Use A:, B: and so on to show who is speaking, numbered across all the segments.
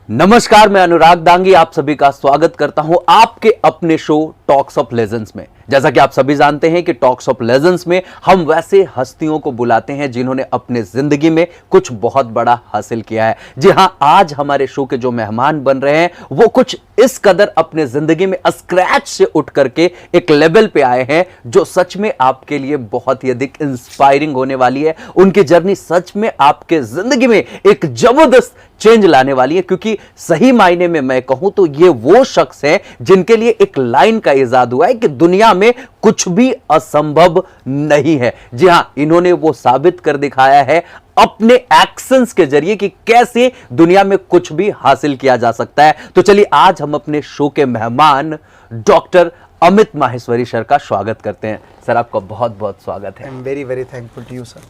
A: नमस्कार, मैं अनुराग दांगी आप सभी का स्वागत करता हूं आपके अपने शो टॉक्स ऑफ लेजेंड्स में। जैसा कि आप सभी जानते हैं कि टॉक्स ऑफ लेजेंड्स में हम वैसे हस्तियों को बुलाते हैं जिन्होंने अपने जिंदगी में कुछ बहुत बड़ा हासिल किया है। जी हां, आज हमारे शो के जो मेहमान बन रहे हैं वो कुछ इस कदर अपने जिंदगी में स्क्रैच से उठ करके एक लेवल पे आए हैं जो सच में आपके लिए बहुत ही अधिक इंस्पायरिंग होने वाली है। उनकी जर्नी सच में आपके जिंदगी में एक जबरदस्त चेंज लाने वाली है, क्योंकि सही मायने में मैं कहूं तो ये वो शख्स हैं जिनके लिए एक लाइन का इजाद हुआ है कि दुनिया में कुछ भी असंभव नहीं है। जी हां, इन्होंने वो साबित कर दिखाया है अपने एक्शंस के जरिए कि कैसे दुनिया में कुछ भी हासिल किया जा सकता है। तो चलिए आज हम अपने शो के मेहमान डॉक्टर अमित माहेश्वरी सर का स्वागत करते हैं। सर, आपका बहुत बहुत स्वागत है।
B: I am very very thankful to you sir.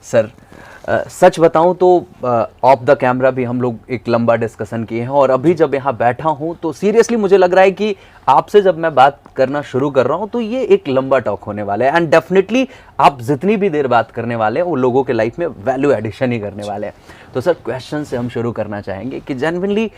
A: Sir, सच बताऊं तो ऑफ द कैमरा भी हम लोग एक लंबा डिस्कशन किए हैं और अभी जब यहाँ बैठा हूं तो सीरियसली मुझे लग रहा है कि आपसे जब मैं बात करना शुरू कर रहा हूं तो ये एक लंबा टॉक होने वाला है। एंड डेफिनेटली आप जितनी भी देर बात करने वाले हैं वो लोगों के लाइफ में वैल्यू एडिशन ही करने वाले हैं। तो सर, क्वेश्चन से हम शुरू करना चाहेंगे कि जेन्युइनली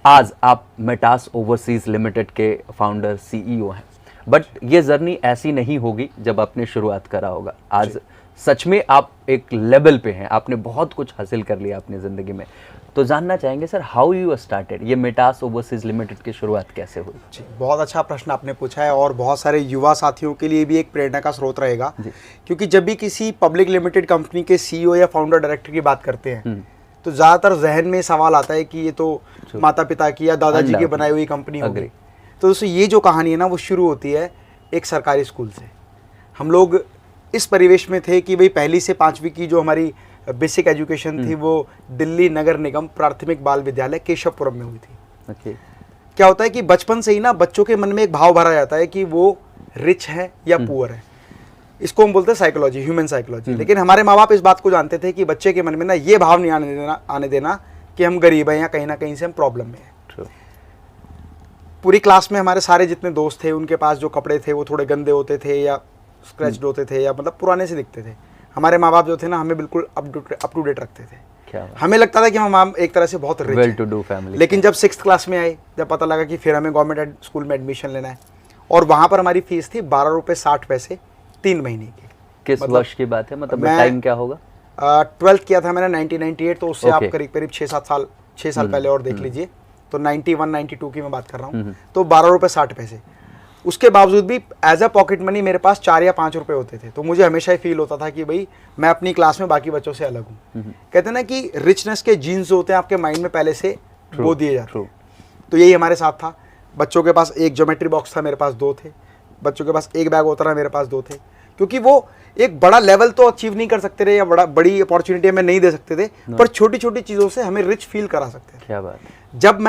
A: आज आप मेटास ओवरसीज लिमिटेड के फाउंडर CEO हैं, बट ये जर्नी ऐसी नहीं होगी जब आपने शुरुआत करा होगा। आज सच में आप एक लेवल पे हैं, आपने बहुत कुछ हासिल कर लिया अपनी जिंदगी में। तो जानना चाहेंगे सर, हाउ यू स्टार्टेड, ये मेटास ओवरसीज लिमिटेड की शुरुआत कैसे हुई?
B: जी, बहुत अच्छा प्रश्न आपने पूछा है और बहुत सारे युवा साथियों के लिए भी एक प्रेरणा का स्रोत रहेगा। क्योंकि जब भी किसी पब्लिक लिमिटेड कंपनी के CEO या फाउंडर डायरेक्टर की बात करते हैं तो ज़्यादातर जहन में सवाल आता है कि ये तो माता पिता की या दादाजी की बनाई हुई कंपनी होगी। तो दोस्तों, ये जो कहानी है ना वो शुरू होती है एक सरकारी स्कूल से। हम लोग इस परिवेश में थे कि भाई पहली से 5वीं की जो हमारी बेसिक एजुकेशन थी वो दिल्ली नगर निगम प्राथमिक बाल विद्यालय केशवपुरम में हुई थी। क्या होता है कि बचपन से ही ना बच्चों के मन में एक भाव भरा जाता है कि वो रिच है या पुअर है। इसको हम बोलते हैं साइकोलॉजी, ह्यूमन साइकोलॉजी। लेकिन हमारे माँ बाप इस बात को जानते थे कि बच्चे के मन में ना ये भाव नहीं आने देना कि हम गरीब हैं या कहीं ना कहीं से हम प्रॉब्लम में हैं। पूरी क्लास में हमारे सारे जितने दोस्त थे उनके पास जो कपड़े थे वो थोड़े गंदे होते थे या स्क्रैच्ड होते थे या मतलब पुराने से दिखते थे। हमारे माँ बाप जो थे ना हमें बिल्कुल अप टू डेट रखते थे। हमें लगता था कि हम एक तरह से बहुत रिच हैं। लेकिन जब 6th क्लास में आए, जब पता लगा कि फिर हमें गवर्नमेंट स्कूल में एडमिशन लेना है और वहाँ पर हमारी फीस थी 12 रुपये 60 पैसे 3 महीने की।
A: किस वर्ष की बात है, मतलब टाइम क्या होगा?
B: 12th किया था मैंने 1998, तो उससे आप करीब करीब 6 साल पहले और देख लीजिए। तो 91-92 की मैं बात कर रहा हूँ। तो 12 रुपये 60 पैसे। उसके बावजूद भी एज अ पॉकेट मनी मेरे पास 4 या 5 रुपए होते थे। तो मुझे हमेशा ही फील होता था कि भाई मैं अपनी क्लास में बाकी बच्चों से अलग हूँ। कहते हैं ना कि रिचनेस के जीन्स होते हैं आपके माइंड में पहले से वो दिए जाते हैं। तो यही हमारे साथ था। बच्चों के पास एक ज्योमेट्री बॉक्स था, मेरे पास 2 थे। बच्चों के पास एक बैग होता था, मेरे पास 2 थे। क्योंकि वो एक बड़ा लेवल तो अचीव नहीं कर सकते थे या बड़ी अपॉर्चुनिटी हमें नहीं दे सकते थे, पर छोटी छोटी चीज़ों से हमें रिच फील करा सकते थे।
A: क्या बात।
B: जब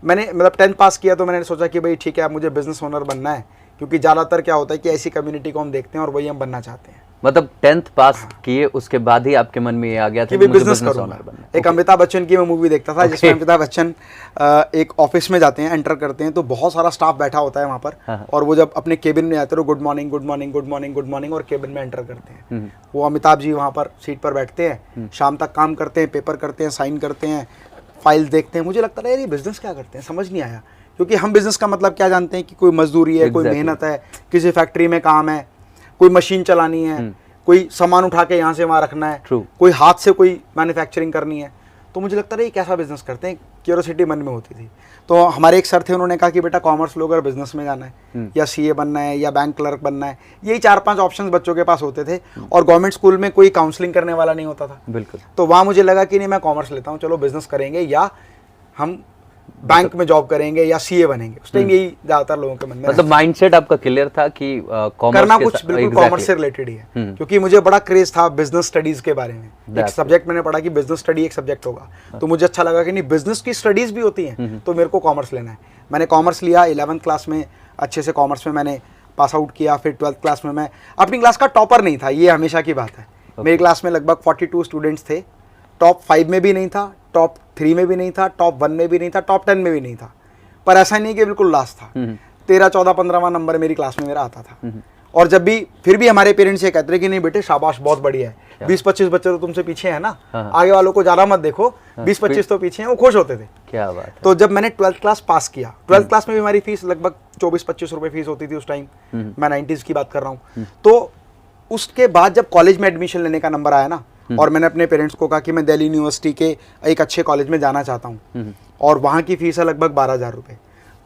B: मैंने मतलब 10th पास किया तो मैंने सोचा कि भाई ठीक है, अब मुझे बिजनेस ओनर बनना है। क्योंकि ज़्यादातर क्या होता है कि ऐसी कम्युनिटी को हम देखते हैं और वही हम बनना चाहते हैं।
A: मतलब 10th पास किए उसके बाद ही आपके मन में ये आ गया था कि मुझे बिजनेस ओनर बनना है।
B: एक अमिताभ बच्चन की मैं मूवी देखता था जिसमें अमिताभ बच्चन एक ऑफिस में जाते हैं, एंटर करते हैं तो बहुत सारा स्टाफ बैठा होता है वहाँ पर। और वो जब अपने केबिन में जाते हैं good morning good morning good morning good morning और केबिन में एंटर करते हैं। वो अमिताभ जी वहाँ पर सीट पर बैठते हैं, शाम तक काम करते हैं, पेपर करते हैं, साइन करते हैं, फाइल देखते हैं। मुझे लगता है यार ये बिजनेस क्या करते हैं, समझ नहीं आया। क्योंकि हम बिजनेस का मतलब क्या जानते हैं कि कोई मजदूरी है, कोई मेहनत है, किसी फैक्ट्री में काम है, कोई मशीन चलानी है, कोई सामान उठा के यहाँ से वहाँ रखना है, कोई हाथ से कोई मैन्युफैक्चरिंग करनी है। तो मुझे लगता है ये कैसा बिजनेस करते हैं, क्यूरियोसिटी मन में होती थी। तो हमारे एक सर थे, उन्होंने कहा कि बेटा कॉमर्स लो, अगर बिजनेस में जाना है या CA बनना है या बैंक क्लर्क बनना है, यही 4-5 ऑप्शंस बच्चों के पास होते थे। और गवर्नमेंट स्कूल में कोई काउंसलिंग करने वाला नहीं होता था।
A: बिल्कुल।
B: तो वहाँ मुझे लगा कि नहीं, मैं कॉमर्स लेता हूँ, चलो बिजनेस करेंगे या हम बैंक में जॉब करेंगे या CA बनेंगे। उस टाइम यही ज्यादातर लोगों के मन में, मतलब
A: माइंडसेट आपका क्लियर था कि
B: करना कुछ बिल्कुल कॉमर्स से रिलेटेड ही है। क्योंकि मुझे बड़ा क्रेज था बिजनेस स्टडीज के बारे में। एक सब्जेक्ट मैंने पढ़ा कि बिजनेस स्टडी एक सब्जेक्ट होगा, तो मुझे अच्छा लगा कि नहीं, बिजनेस की स्टडीज भी होती हैं, तो मेरे को कॉमर्स लेना है। मैंने कॉमर्स लिया। 11th क्लास में अच्छे से कॉमर्स में मैंने पास आउट किया। फिर 12th क्लास में मैं अपनी क्लास का टॉपर नहीं था, ये हमेशा की बात है। मेरी क्लास में लगभग 42 स्टूडेंट्स थे। टॉप 5 में भी नहीं था, टॉप 3 में भी नहीं था, टॉप 1 में भी नहीं था, टॉप 10 में भी नहीं था। पर ऐसा नहीं कि बिल्कुल लास्ट था। 13, 14, 15वां नंबर मेरी क्लास में मेरा आता था। और जब भी फिर भी हमारे पेरेंट्स ये कहते हैं कि नहीं बेटे शाबाश बहुत बढ़िया है, 20-25 बच्चे तो तुमसे पीछे हैं ना, आगे वालों को ज्यादा मत देखो, 20-25 तो पीछे हैं, वो खुश होते थे।
A: क्या बात है।
B: तो जब मैंने 12th क्लास पास किया, 12th क्लास में भी हमारी फीस लगभग 24-25 रुपए फीस होती थी उस टाइम, मैं 90s की बात कर रहा हूँ। तो उसके बाद जब कॉलेज में एडमिशन लेने का नंबर आया ना, और मैंने अपने पेरेंट्स को कहा कि मैं दिल्ली यूनिवर्सिटी के एक अच्छे कॉलेज में जाना चाहता हूँ और वहाँ की फीस है लगभग 12,000 रुपये,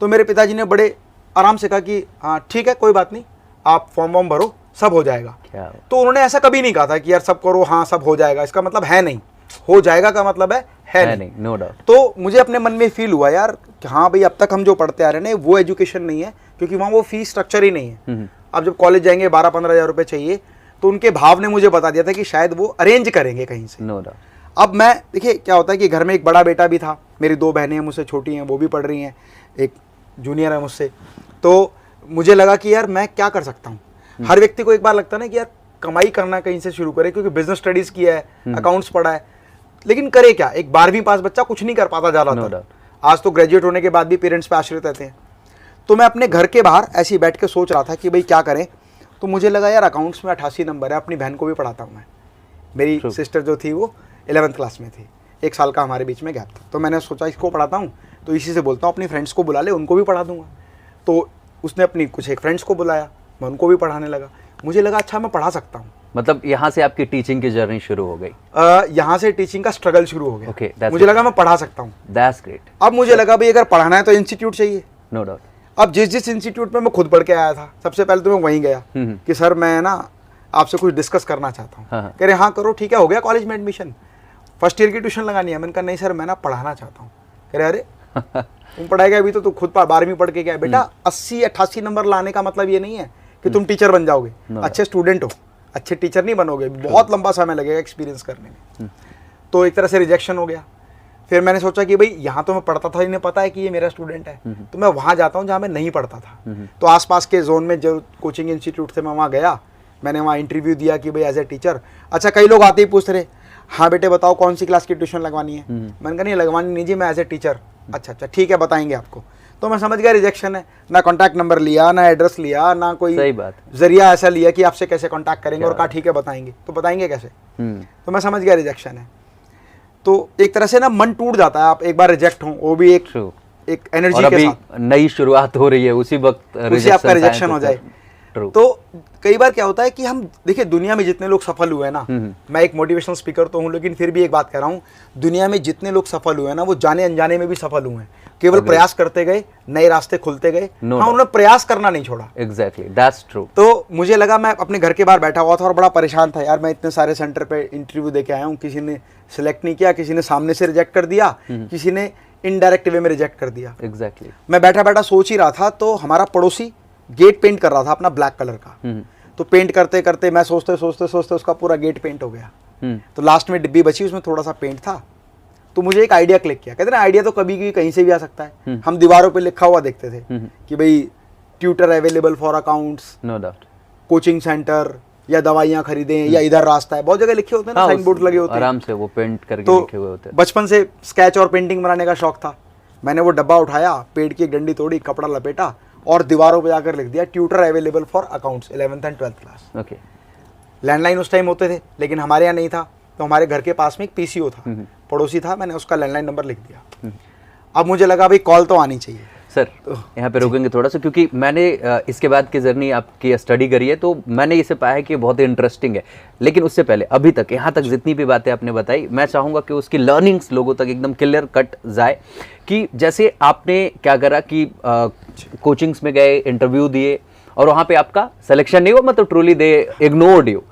B: तो मेरे पिताजी ने बड़े आराम से कहा कि हाँ ठीक है कोई बात नहीं, आप फॉर्म वॉर्म भरो, सब हो जाएगा। तो उन्होंने ऐसा कभी नहीं कहा था कि यार सब करो, हाँ सब हो जाएगा, इसका मतलब है नहीं, हो जाएगा का मतलब है नहीं,
A: नो डाउट।
B: तो मुझे अपने मन में फील हुआ यार कि हाँ भाई अब तक हम जो पढ़ते आ रहे हैं वो एजुकेशन नहीं है, क्योंकि वहाँ वो फीस स्ट्रक्चर ही नहीं है। अब जब कॉलेज जाएंगे 12-15 हज़ार रुपये चाहिए, तो उनके भाव ने मुझे बता दिया था कि शायद वो अरेंज करेंगे कहीं से।
A: No doubt.
B: अब मैं देखिए क्या होता है कि घर में एक बड़ा बेटा भी था, मेरी 2 बहनें हैं मुझसे छोटी हैं, वो भी पढ़ रही हैं, एक जूनियर है मुझसे, तो मुझे लगा कि यार मैं क्या कर सकता हूँ। हर व्यक्ति को एक बार लगता है ना कि यार कमाई करना कहीं से शुरू करे, क्योंकि बिजनेस स्टडीज किया है, अकाउंट्स पढ़ा है, लेकिन करे क्या, एक 12वीं पास बच्चा कुछ नहीं कर पाता ज़्यादातर। आज तो ग्रेजुएट होने के बाद भी पेरेंट्स पे आश्रित रहते हैं। तो मैं अपने घर के बाहर ऐसे ही बैठ के सोच रहा था कि भाई क्या करें, तो मुझे लगा यार अकाउंट्स में 88 नंबर है, अपनी बहन को भी पढ़ाता हूँ मैं। मेरी सिस्टर जो थी वो 11th क्लास में थी, 1 साल का हमारे बीच में गैप था, तो मैंने सोचा इसको पढ़ाता हूँ तो इसी से बोलता हूँ अपनी फ्रेंड्स को बुला ले, उनको भी पढ़ा दूंगा। तो उसने अपनी कुछ एक फ्रेंड्स को बुलाया, मैं उनको भी पढ़ाने लगा। मुझे लगा अच्छा मैं पढ़ा सकता हूँ।
A: मतलब यहाँ से आपकी टीचिंग की जर्नी शुरू हो गई?
B: यहाँ से टीचिंग का स्ट्रगल शुरू हो गया।
A: Okay,
B: मुझे लगा मैं पढ़ा सकता हूँ।
A: That's great.
B: अब मुझे लगा भाई अगर पढ़ाना है तो इंस्टीट्यूट चाहिए।
A: No doubt.
B: अब जिस इंस्टीट्यूट में मैं खुद पढ़ के आया था, सबसे पहले तो मैं वहीं गया कि सर मैं ना आपसे कुछ डिस्कस करना चाहता हूँ। कह रहे हाँ करो, ठीक है, हो गया कॉलेज में एडमिशन, फर्स्ट ईयर की ट्यूशन लगानी है। मैंने कहा नहीं सर मैं ना पढ़ाना चाहता हूँ। कह रहे अरे तुम पढ़ाएगा अभी तो तू खुद 12वीं पढ़ के क्या बेटा, 80-88 नंबर लाने का मतलब ये नहीं है कि तुम टीचर बन जाओगे, अच्छे स्टूडेंट हो, अच्छे टीचर नहीं बनोगे, बहुत लंबा समय लगेगा एक्सपीरियंस करने में। तो एक तरह से रिजेक्शन हो गया। फिर मैंने सोचा कि भाई यहाँ तो मैं पढ़ता था, इन्हें पता है कि ये मेरा स्टूडेंट है, तो मैं वहाँ जाता हूँ जहाँ मैं नहीं पढ़ता था। तो आसपास के जोन में जो कोचिंग इंस्टीट्यूट थे मैं वहाँ गया, मैंने वहाँ इंटरव्यू दिया कि भाई एज ए टीचर। अच्छा कई लोग आते ही पूछ रहे हाँ बेटे बताओ कौन सी क्लास की ट्यूशन लगवानी है। मैंने कहा नहीं लगवानी नहीं जी, मैं एज ए टीचर। अच्छा ठीक है बताएंगे आपको। तो मैं समझ गया रिजेक्शन है, ना कॉन्टैक्ट नंबर लिया, ना एड्रेस लिया, ना कोई
A: सही बात
B: जरिया ऐसा लिया कि आपसे कैसे कॉन्टैक्ट करेंगे, और कहा ठीक है बताएंगे, तो बताएंगे कैसे। तो मैं समझ गया रिजेक्शन है। तो एक तरह से ना मन टूट जाता है, आप एक बार रिजेक्ट हो, वो भी एक एनर्जी के साथ।
A: नई शुरुआत हो रही है, उसी वक्त
B: आपका रिजेक्शन हो जाए। तो कई बार क्या होता है कि हम देखिए दुनिया में जितने लोग सफल हुए हैं ना, मैं एक मोटिवेशनल स्पीकर तो हूँ, लेकिन फिर भी एक बात कह रहा हूँ, दुनिया में जितने लोग सफल हुए हैं ना वो जाने अनजाने में भी सफल हुए हैं। केवल प्रयास करते गए, नए रास्ते खुलते गए। हाँ उन्होंने प्रयास करना नहीं छोड़ा।
A: Exactly, that's true.
B: तो मुझे लगा, मैं अपने घर के बाहर बैठा हुआ था और बड़ा परेशान था यार, मैं इतने सारे सेंटर पे इंटरव्यू दे के आया हूँ, किसी ने सिलेक्ट नहीं किया, किसी ने सामने से रिजेक्ट कर दिया, किसी ने इनडायरेक्ट वे में रिजेक्ट कर दिया।
A: एग्जैक्टली।
B: मैं बैठा बैठा सोच ही रहा था, तो हमारा पड़ोसी गेट पेंट कर रहा था अपना ब्लैक कलर का। तो पेंट करते करते मैं सोचते सोचते उसका पूरा गेट पेंट हो गया। तो लास्ट में डिब्बी बची, उसमें थोड़ा सा पेंट था। तो मुझे एक आइडिया क्लिक किया। कहते ना आइडिया तो कभी भी कहीं से भी आ सकता है। हम दीवारों पे लिखा हुआ देखते थे कि भाई tutor available for accounts,
A: no doubt,
B: coaching centre, या दवाइयाँ खरीदें, या इधर रास्ता है, बहुत जगह लिखे होते हैं ना, साइन बोर्ड लगे होते हैं,
A: आराम से वो पेंट करके
B: तो
A: लिखे हुए होते हैं।
B: बचपन से स्केच और पेंटिंग बनाने का शौक था। मैंने वो डब्बा उठाया, पेड़ की एक डंडी तोड़ी, कपड़ा लपेटा और दीवारों पे जाकर लिख दिया tutor available for accounts 11th and 12th class.
A: Okay.
B: Landline उस टाइम होते थे, लेकिन हमारे यहाँ नहीं था, तो हमारे घर के पास में एक पीसीओ था, पड़ोसी था, मैंने उसका लैंडलाइन नंबर लिख दिया। अब मुझे लगा भाई कॉल तो आनी चाहिए।
A: सर यहाँ पे रोकेंगे थोड़ा सा, क्योंकि मैंने इसके बाद की जर्नी आपकी स्टडी करी है, तो मैंने इसे पाया है कि बहुत ही इंटरेस्टिंग है। लेकिन उससे पहले अभी तक यहाँ तक जितनी भी बातें आपने बताई, मैं चाहूँगा कि उसकी लर्निंग्स लोगों तक एकदम क्लियर कट जाए। कि जैसे आपने क्या करा कि कोचिंग्स में गए, इंटरव्यू दिए, और वहाँ पे आपका सिलेक्शन नहीं हुआ, मतलब ट्रूली दे इग्नोर्ड यू।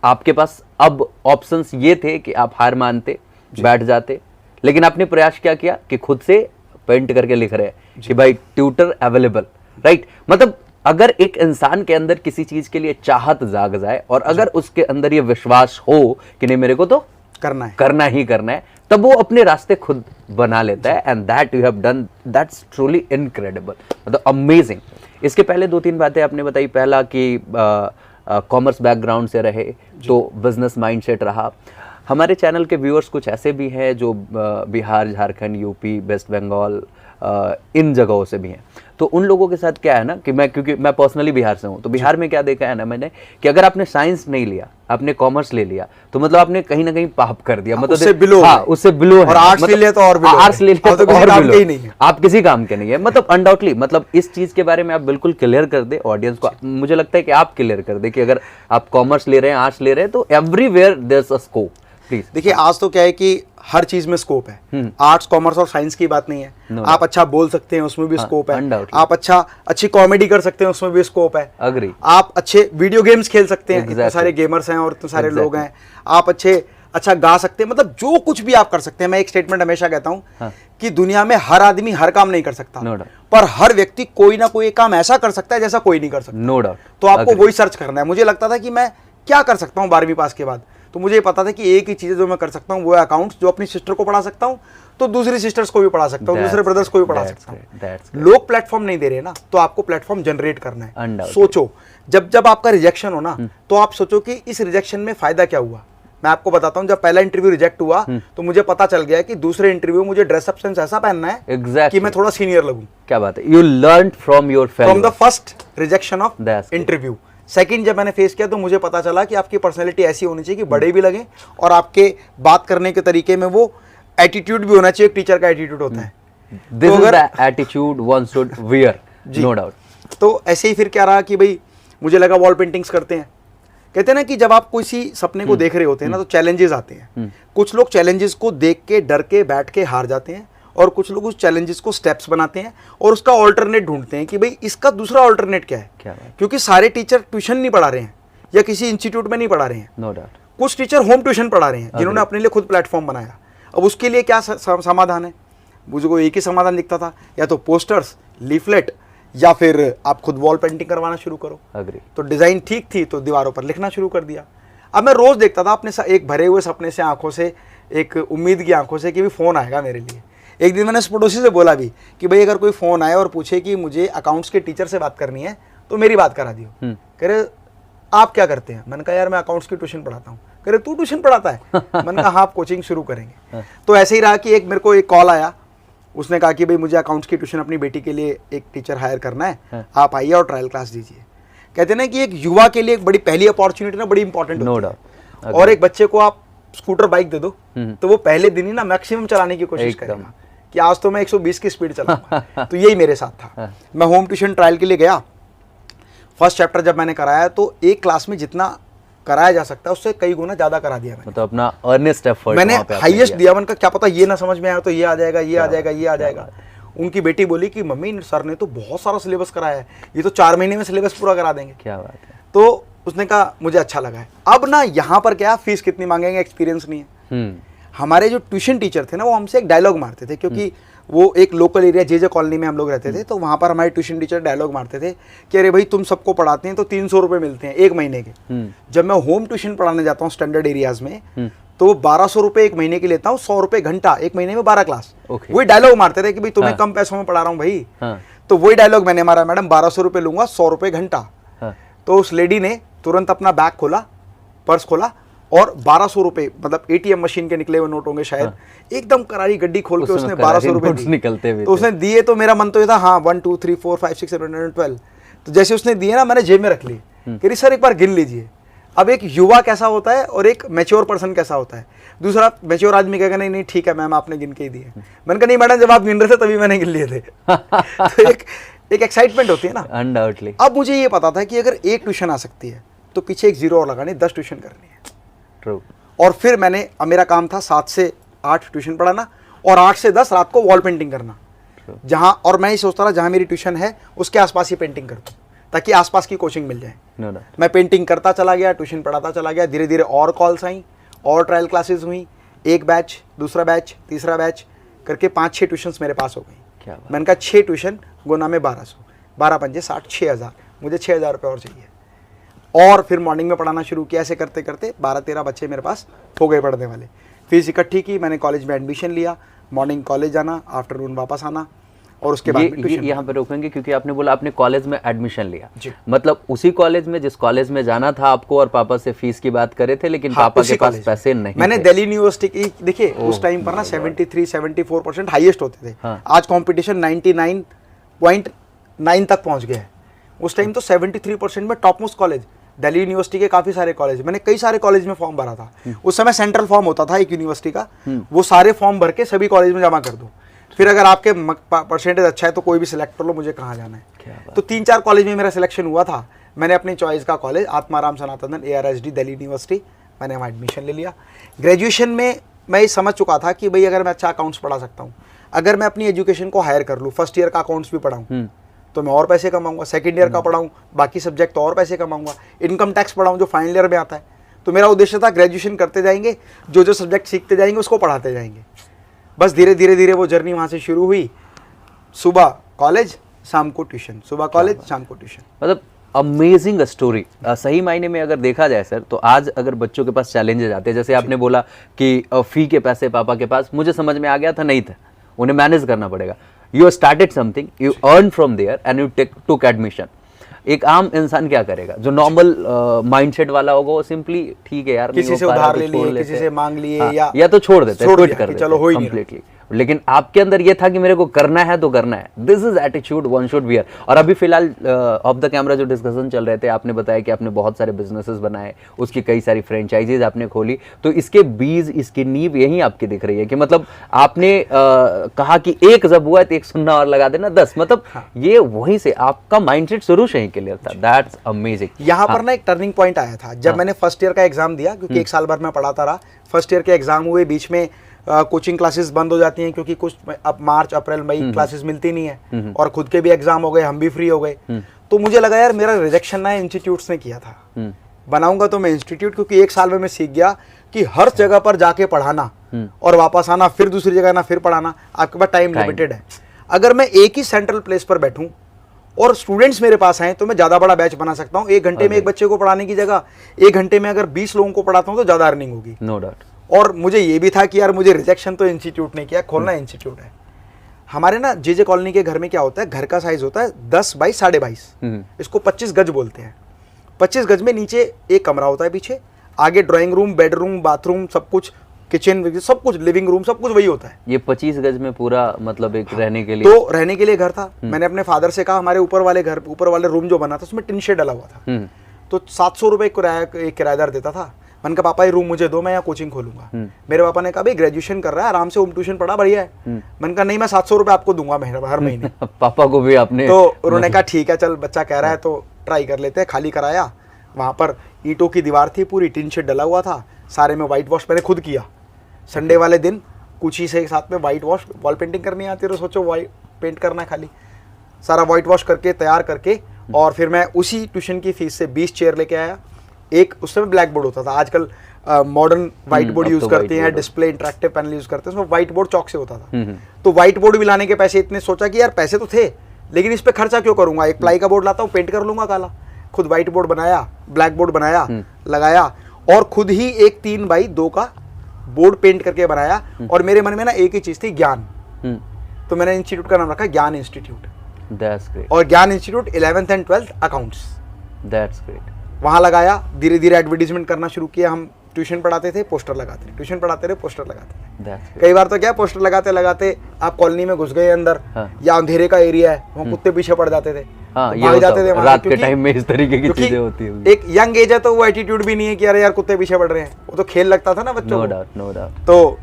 A: आपके पास अब ऑप्शंस ये थे कि आप हार मानते, बैठ जाते, लेकिन आपने प्रयास क्या किया कि खुद से पेंट करके लिख रहे हैं कि भाई ट्यूटर अवेलेबल, राइट। मतलब अगर एक इंसान के अंदर किसी चीज के लिए चाहत जाग जाए, और अगर उसके अंदर ये विश्वास हो कि नहीं मेरे को तो करना ही करना है, तब वो अपने रास्ते खुद बना लेता है। And that you have done, that's truly incredible, मतलब अमेजिंग। इसके पहले 2-3 बातें आपने बताई। पहला कि कॉमर्स बैकग्राउंड से रहे तो बिजनेस माइंडसेट रहा। हमारे चैनल के व्यूअर्स कुछ ऐसे भी हैं जो बिहार, झारखंड, यूपी, वेस्ट बंगाल, इन जगहों से भी हैं। तो उन लोगों के साथ क्या है ना कि क्योंकि मैं पर्सनली बिहार से हूँ, तो बिहार में क्या देखा है ना मैंने कि अगर आपने साइंस नहीं लिया, आपने कॉमर्स ले लिया, तो मतलब आपने कहीं ना कहीं पाप कर दिया, मतलब
B: उससे बिलो
A: हाँ, उससे बिलो है।
B: और आर्ट्स ले लिया तो और बिलो,
A: आर्ट्स ले लिया तो
B: किसी
A: और
B: काम
A: बिलो,
B: के ही नहीं है।
A: आप किसी काम के नहीं है। मतलब अनडाउटली, मतलब इस चीज के बारे में आप बिल्कुल क्लियर कर दे ऑडियंस को। मुझे लगता है कि आप क्लियर कर दे कि अगर आप कॉमर्स ले रहे हैं, आर्ट्स ले रहे हैं, तो everywhere there is a scope. Please
B: देखिए, आज तो क्या है कि हर चीज में स्कोप है। आर्ट्स कॉमर्स और साइंस की बात नहीं है। आप अच्छा बोल सकते हैं, उसमें भी स्कोप है। आप अच्छी कॉमेडी कर सकते हैं, उसमें भी स्कोप है।
A: अग्री।
B: आप अच्छे वीडियो गेम्स खेल सकते हैं, इतने सारे गेमर्स हैं और इतने सारे लोग हैं। आप अच्छा गा सकते हैं, मतलब जो कुछ भी आप कर सकते हैं। मैं एक स्टेटमेंट हमेशा कहता हूं कि दुनिया में हर आदमी हर काम नहीं कर सकता, पर हर व्यक्ति कोई ना कोई काम ऐसा कर सकता है जैसा कोई नहीं कर सकता।
A: No doubt.
B: तो आपको वही सर्च करना है। मुझे लगता था कि मैं क्या कर सकता हूँ 12वीं पास के बाद, तो मुझे पता था कि एक ही चीज़ जो मैं कर सकता हूँ वो है अकाउंट्स। जो अपनी सिस्टर को पढ़ा सकता हूँ तो दूसरी सिस्टर्स को भी पढ़ा सकता हूँ, दूसरे ब्रदर्स को भी पढ़ा सकता हूँ। लोग प्लेटफॉर्म नहीं दे रहे ना, तो आपको प्लेटफॉर्म जनरेट करना है। सोचो, जब आपका रिजेक्शन हो ना, तो आप सोचो कि इस रिजेक्शन में फायदा क्या हुआ। मैं आपको बताता हूँ, जब पहला इंटरव्यू रिजेक्ट हुआ तो मुझे पता चल गया कि दूसरे इंटरव्यू मुझे ड्रेसअप सेंस ऐसा पहनना है कि मैं थोड़ा सीनियर लगूं।
A: क्या बात है, you learn from your failure,
B: from the first rejection of interview. Second जब मैंने फेस किया तो मुझे पता चला कि आपकी पर्सनैलिटी ऐसी होनी चाहिए कि बड़े भी लगे और आपके बात करने के तरीके में वो एटीट्यूड भी होना चाहिए। एक टीचर का एटीट्यूड होता है,
A: this is the attitude one should wear, no doubt.
B: तो ऐसे ही फिर क्या रहा कि भाई मुझे लगा वॉल पेंटिंग्स करते हैं। कहते हैं ना कि जब आप किसी सपने को देख रहे होते हैं ना, तो चैलेंजेस आते हैं। कुछ लोग चैलेंजेस को देख के डर के बैठ के हार जाते हैं, और कुछ लोग उस चैलेंजेस को स्टेप्स बनाते हैं और उसका ऑल्टरनेट ढूंढते हैं कि भाई इसका दूसरा ऑल्टरनेट क्या है। क्योंकि सारे टीचर ट्यूशन नहीं पढ़ा रहे हैं या किसी इंस्टीट्यूट में नहीं पढ़ा रहे हैं,
A: नो डाउट।
B: कुछ टीचर होम ट्यूशन पढ़ा रहे हैं जिन्होंने अपने लिए खुद प्लेटफॉर्म बनाया। अब उसके लिए क्या समाधान है? मुझको एक ही समाधान दिखता था, या तो पोस्टर्स, लीफलेट, या फिर आप खुद वॉल पेंटिंग करवाना शुरू करो। तो डिजाइन ठीक थी तो दीवारों पर लिखना शुरू कर दिया। अब मैं रोज देखता था अपने एक भरे हुए सपने से, आंखों से, एक उम्मीद की आंखों से कि भी फोन आएगा मेरे लिए। एक दिन मैंने उस पड़ोसी से बोला भी कि भाई अगर कोई फोन आए और पूछे कि मुझे अकाउंट्स के टीचर से बात करनी है तो मेरी बात करा दियो। कह रहे आप क्या करते हैं? मैंने कहा यार मैं अकाउंट्स की ट्यूशन पढ़ाता हूँ। कह रहे तू ट्यूशन पढ़ाता है? मैंने कहा हाँ, आप कोचिंग शुरू करेंगे। तो ऐसे ही रहा कि मेरे को एक कॉल आया, उसने कहा कि भाई मुझे अकाउंट्स की ट्यूशन अपनी बेटी के लिए एक टीचर हायर करना है, आप आइए और ट्रायल क्लास दीजिए। कहते ना कि एक युवा के लिए एक बड़ी पहली अपॉर्चुनिटी ना बड़ी इंपॉर्टेंट होती है। और एक बच्चे को आप स्कूटर बाइक दे दो तो वो पहले दिन ही ना मैक्सिमम चलाने की कोशिश करेगा कि आज तो मैं 120 की स्पीड चलाऊंगा। तो यही मेरे साथ था। मैं होम ट्यूशन ट्रायल के लिए गया। फर्स्ट चैप्टर जब मैंने कराया तो एक क्लास में जितना कराया जा सकता है उससे कई गुना ज्यादा करा दिया मैंने।
A: मतलब अपना अर्नेस्ट एफर्ट
B: मैंने हाईएस्ट दिया। मैंने कहा क्या पता ये ना समझ में आया तो ये आ जाएगा, ये आ जाएगा, ये आ जाएगा। उनकी बेटी बोली कि मम्मी सर ने तो बहुत सारा सिलेबस कराया है, ये तो 4 महीने में सिलेबस पूरा करा देंगे।
A: क्या बात है।
B: तो उसने कहा मुझे अच्छा लगा है। अब ना यहाँ पर क्या फीस कितनी मांगेंगे, एक्सपीरियंस नहीं है। हमारे जो ट्यूशन टीचर थे ना वो हमसे एक डायलॉग मारते थे, क्योंकि वो एक लोकल एरिया जे कॉलोनी में हम लोग रहते थे। तो वहाँ पर हमारे ट्यूशन टीचर डायलॉग मारते थे कि अरे भाई तुम सबको पढ़ाते हैं तो 300 रुपये मिलते हैं 1 महीने के। जब मैं होम ट्यूशन पढ़ाने जाता हूँ स्टैंडर्ड एरियाज में तो वो 1200 रुपये 1 महीने के लेता हूँ, 100 रुपये घंटा, 1 महीने में 12 क्लास। वही डायलॉग मारते थे कि भाई तुम्हें कम पैसों में पढ़ा रहा हूँ भाई। तो वही डायलॉग मैंने मारा, मैडम 1200 रुपये लूंगा, 100 रुपये घंटा। तो उस लेडी ने तुरंत अपना बैग खोला, पर्स खोला और 1200 रुपये, मतलब ATM मशीन के निकले हुए नोट होंगे शायद, एकदम करारी गड्डी खोल के उसने 1200 रुपये दिए। तो उसने दिए तो मेरा मन तो ये था हाँ 1 2 3 4 5 6 7 8 9 12। तो जैसे उसने दिए ना मैंने जेब में रख ली। कह रही सर एक बार गिन लीजिए। अब एक युवा कैसा होता है और एक मैच्योर पर्सन कैसा होता है। दूसरा मैच्योर आदमी कहेगा नहीं नहीं ठीक है मैम आपने गिन के ही दिए। मैंने कहा नहीं मैडम जब आप गिन रहे थे तभी मैंने गिन लिए थे। तो एक एक्साइटमेंट होती है ना, अनडाउटली। अब मुझे ये पता था कि अगर एक ट्यूशन आ सकती है तो पीछे एक 0 और लगानी, 10 ट्यूशन करनी है।
A: ट्रू।
B: और फिर मेरा काम था 7 से 8 ट्यूशन पढ़ाना और 8 से 10 रात को वॉल पेंटिंग करना। जहां, और मैं ये सोचता था जहां मेरी ट्यूशन है उसके आसपास ही पेंटिंग कर दूं ताकि आसपास की कोचिंग मिल जाए। मैं पेंटिंग करता चला गया, ट्यूशन पढ़ाता चला गया। धीरे धीरे और कॉल्स आई और ट्रायल क्लासेस हुई, एक बैच, दूसरा बैच, तीसरा बैच करके 5-6 ट्यूशंस मेरे पास हो गई। मैंने कहा 6 ट्यूशन गुना में 1200, 12 पंजे 60, 6000, मुझे 6000 रुपये और चाहिए। और फिर मॉर्निंग में पढ़ाना शुरू किया। ऐसे करते करते 12-13 बच्चे मेरे पास हो गए पढ़ने वाले। फीस इकट्ठी की, मैंने कॉलेज में एडमिशन लिया। मॉर्निंग कॉलेज जाना, आफ्टरनून वापस आना और उसके बाद
A: ये यहाँ पे रोकेंगे क्योंकि आपने बोला आपने कॉलेज में एडमिशन लिया, मतलब उसी कॉलेज में जिस कॉलेज में जाना था आपको, और पापा से फीस की बात करे थे लेकिन पापा के पास पैसे नहीं।
B: मैंने दिल्ली यूनिवर्सिटी की, देखिए उस टाइम पर ना 73-74% हाईएस्ट होते थे। आज कंपटीशन 9 तक पहुंच गया है। उस टाइम तो 73% में top most college, Delhi university के काफी सारे कॉलेज, मैंने कई सारे कॉलेज में फॉर्म भरा था। उस समय सेंट्रल फॉर्म होता था एक यूनिवर्सिटी का, वो सारे फॉर्म भर के सभी कॉलेज में जमा कर दो, फिर अगर आपके परसेंटेज अच्छा है तो कोई भी सिलेक्ट कर लो, मुझे कहाँ जाना है। तो 3-4 कॉलेज में मेरा सिलेक्शन हुआ था। मैंने अपनी चॉइस का कॉलेज आत्माराम सनातन ARSD दिल्ली यूनिवर्सिटी, मैंने वहाँ एडमिशन ले लिया। ग्रेजुएशन में मैं ये समझ चुका था कि भाई अगर मैं अच्छा अकाउंट्स पढ़ा सकता हूँ, अगर मैं अपनी एजुकेशन को हायर कर लूँ, फर्स्ट ईयर का अकाउंट्स भी पढ़ाऊँ तो मैं और पैसे कमाऊंगा, सेकंड ईयर का पढ़ाऊँ बाकी सब्जेक्ट तो और पैसे कमाऊंगा, इनकम टैक्स पढ़ाऊँ जो फाइनल ईयर में आता है। तो मेरा उद्देश्य था ग्रेजुएशन करते जाएंगे, जो जो सब्जेक्ट सीखते जाएंगे उसको पढ़ाते जाएंगे। बस धीरे धीरे धीरे वो जर्नी वहाँ से शुरू हुई। सुबह कॉलेज, शाम को ट्यूशन, सुबह कॉलेज, शाम को ट्यूशन।
A: मतलब अमेजिंग स्टोरी। सही मायने में अगर देखा जाए सर, तो आज अगर बच्चों के पास चैलेंजेस आते हैं, जैसे आपने बोला कि फी के पैसे पापा के पास, मुझे समझ में आ गया था, नहीं था, उन्हें मैनेज करना पड़ेगा। You started something, you earn from there and you took admission. एक आम इंसान क्या करेगा, जो नॉर्मल माइंडसेट वाला होगा, वो सिंपली ठीक है यार,
B: किसी से उधार ले लिए, किसी से मांग लिए,
A: या तो छोड़ देते हैं, क्विट कर देते
B: चलो हो ही
A: कंप्लीटली। लेकिन आपके अंदर ये था कि मेरे को करना है तो करना है। This is attitude one should wear. और अभी फिलहाल ऑफ द कैमरा जो डिस्कशन चल रहे थे, आपने बताया कि आपने बहुत सारे बिजनेसेस बनाए, उसकी कई सारी फ्रेंचाइजीज आपने खोली, तो इसके बीज, इसकी नींव यही आपकी दिख रही है कि मतलब आपने कहा कि एक जब हुआ तो एक सुन्ना और लगा देना 10, मतलब ये वहीं से आपका माइंडसेट शुरू से ही क्लियर था। That's amazing.
B: यहाँ पर ना एक टर्निंग पॉइंट आया था जब मैंने फर्स्ट ईयर का एग्जाम दिया, क्योंकि 1 साल भर मैं पढ़ाता रहा। फर्स्ट ईयर के एग्जाम हुए, बीच में कोचिंग क्लासेस बंद हो जाती हैं, क्योंकि कुछ अब मार्च अप्रैल मई क्लासेस मिलती नहीं है, और खुद के भी एग्जाम हो गए, हम भी फ्री हो गए। तो मुझे लगा यार मेरा रिजेक्शन ना इंस्टीट्यूट्स ने किया था, बनाऊंगा तो मैं इंस्टीट्यूट, क्योंकि 1 साल में मैं सीख गया कि हर जगह पर जाके पढ़ाना और वापस आना, फिर दूसरी जगह ना, फिर पढ़ाना, आपके पास टाइम लिमिटेड है। अगर मैं एक ही सेंट्रल प्लेस पर बैठूं और स्टूडेंट्स मेरे पास आए तो मैं ज्यादा बड़ा बैच बना सकता हूँ। 1 घंटे में एक बच्चे को पढ़ाने की जगह 1 घंटे में अगर 20 लोगों को पढ़ाता हूँ तो ज्यादा अर्निंग होगी।
A: No doubt.
B: और मुझे ये भी था कि यार मुझे रिजेक्शन तो इंस्टीट्यूट ने किया, खोलना इंस्टीट्यूट है। हमारे ना JJ कॉलोनी के घर में क्या होता है, घर का साइज होता है 10 बाई 22.5, इसको 25 गज बोलते हैं। 25 गज में नीचे एक कमरा होता है, पीछे आगे ड्राइंग रूम, बेडरूम, बाथरूम, सब कुछ, किचन, सब कुछ, लिविंग रूम, सब कुछ वही होता है।
A: ये 25 गज में पूरा मतलब एक रहने के लिए,
B: तो रहने के लिए घर था। मैंने अपने फादर से कहा हमारे ऊपर वाले रूम जो बना था उसमें टिन शेड डला हुआ था, तो 700 रुपए एक किराएदार देता था। मैंने कहा पापा ये रूम मुझे दो, मैं यहाँ कोचिंग खोलूंगा। मेरे पापा ने कहा भाई ग्रेजुएशन कर रहा है, आराम से होम ट्यूशन पढ़ा, बढ़िया है। मैंने कहा नहीं, मैं 700 रुपए आपको दूंगा हर महीने।
A: पापा को भी आपने,
B: तो उन्होंने कहा ठीक है चल बच्चा कह रहा है तो ट्राई कर लेते हैं। खाली कराया, वहाँ पर ईंटों की दीवार थी, पूरी टिन शेड डला हुआ था, सारे में व्हाइट वॉश मैंने खुद किया। संडे वाले दिन कुछ ही से साथ में व्हाइट वॉश, वॉल पेंटिंग करनी आती है तो सोचो व्हाइट पेंट करना है, खाली सारा व्हाइट वॉश करके तैयार करके, और फिर मैं उसी ट्यूशन की फीस से 20 चेयर लेके आया। एक उस समय ब्लैक बोर्ड होता था, आजकल मॉडर्न व्हाइट बोर्ड यूज करते हैं, डिस्प्ले इंटरेक्टिव पैनल यूज करते हैं, उसमें व्हाइट बोर्ड चौक से होता था। तो व्हाइट बोर्ड भी लाने के पैसे इतने, सोचा कि यार पैसे तो थे लेकिन इस पे खर्चा क्यों करूंगा, एक प्लाई का बोर्ड लाता हूँ, पेंट कर लूंगा काला। खुद व्हाइट बोर्ड बनाया, ब्लैक बोर्ड बनाया, लगाया, और खुद ही एक 3 बाई 2 का बोर्ड पेंट करके बनाया। और मेरे मन में ना एक ही चीज थी, ज्ञान। तो मैंने इंस्टीट्यूट का नाम रखा ज्ञान इंस्टीट्यूट।
A: That's great.
B: और ज्ञान institute 11th and 12th accounts,
A: That's great.
B: वहां लगाया। धीरे धीरे एडवर्टीजमेंट करना शुरू किया। हम ट्यूशन पढ़ाते थे, पोस्टर लगाते थे, ट्यूशन पढ़ाते रहे, पोस्टर लगाते थे। कई बार तो क्या पोस्टर लगाते लगाते आप कॉलोनी में घुस गए अंदर, या अंधेरे का एरिया है, वहाँ कुत्ते पीछे पड़ जाते थे,
A: भाग जाते थे रात के टाइम में। इस तरीके की चीजें होती है।
B: एक यंग एज है तो वो एटीट्यूड भी नहीं है कि अरे यार कुत्ते पीछे पड़ रहे हैं, वो तो खेल लगता था ना बच्चों को।
A: No doubt, no doubt.
B: तो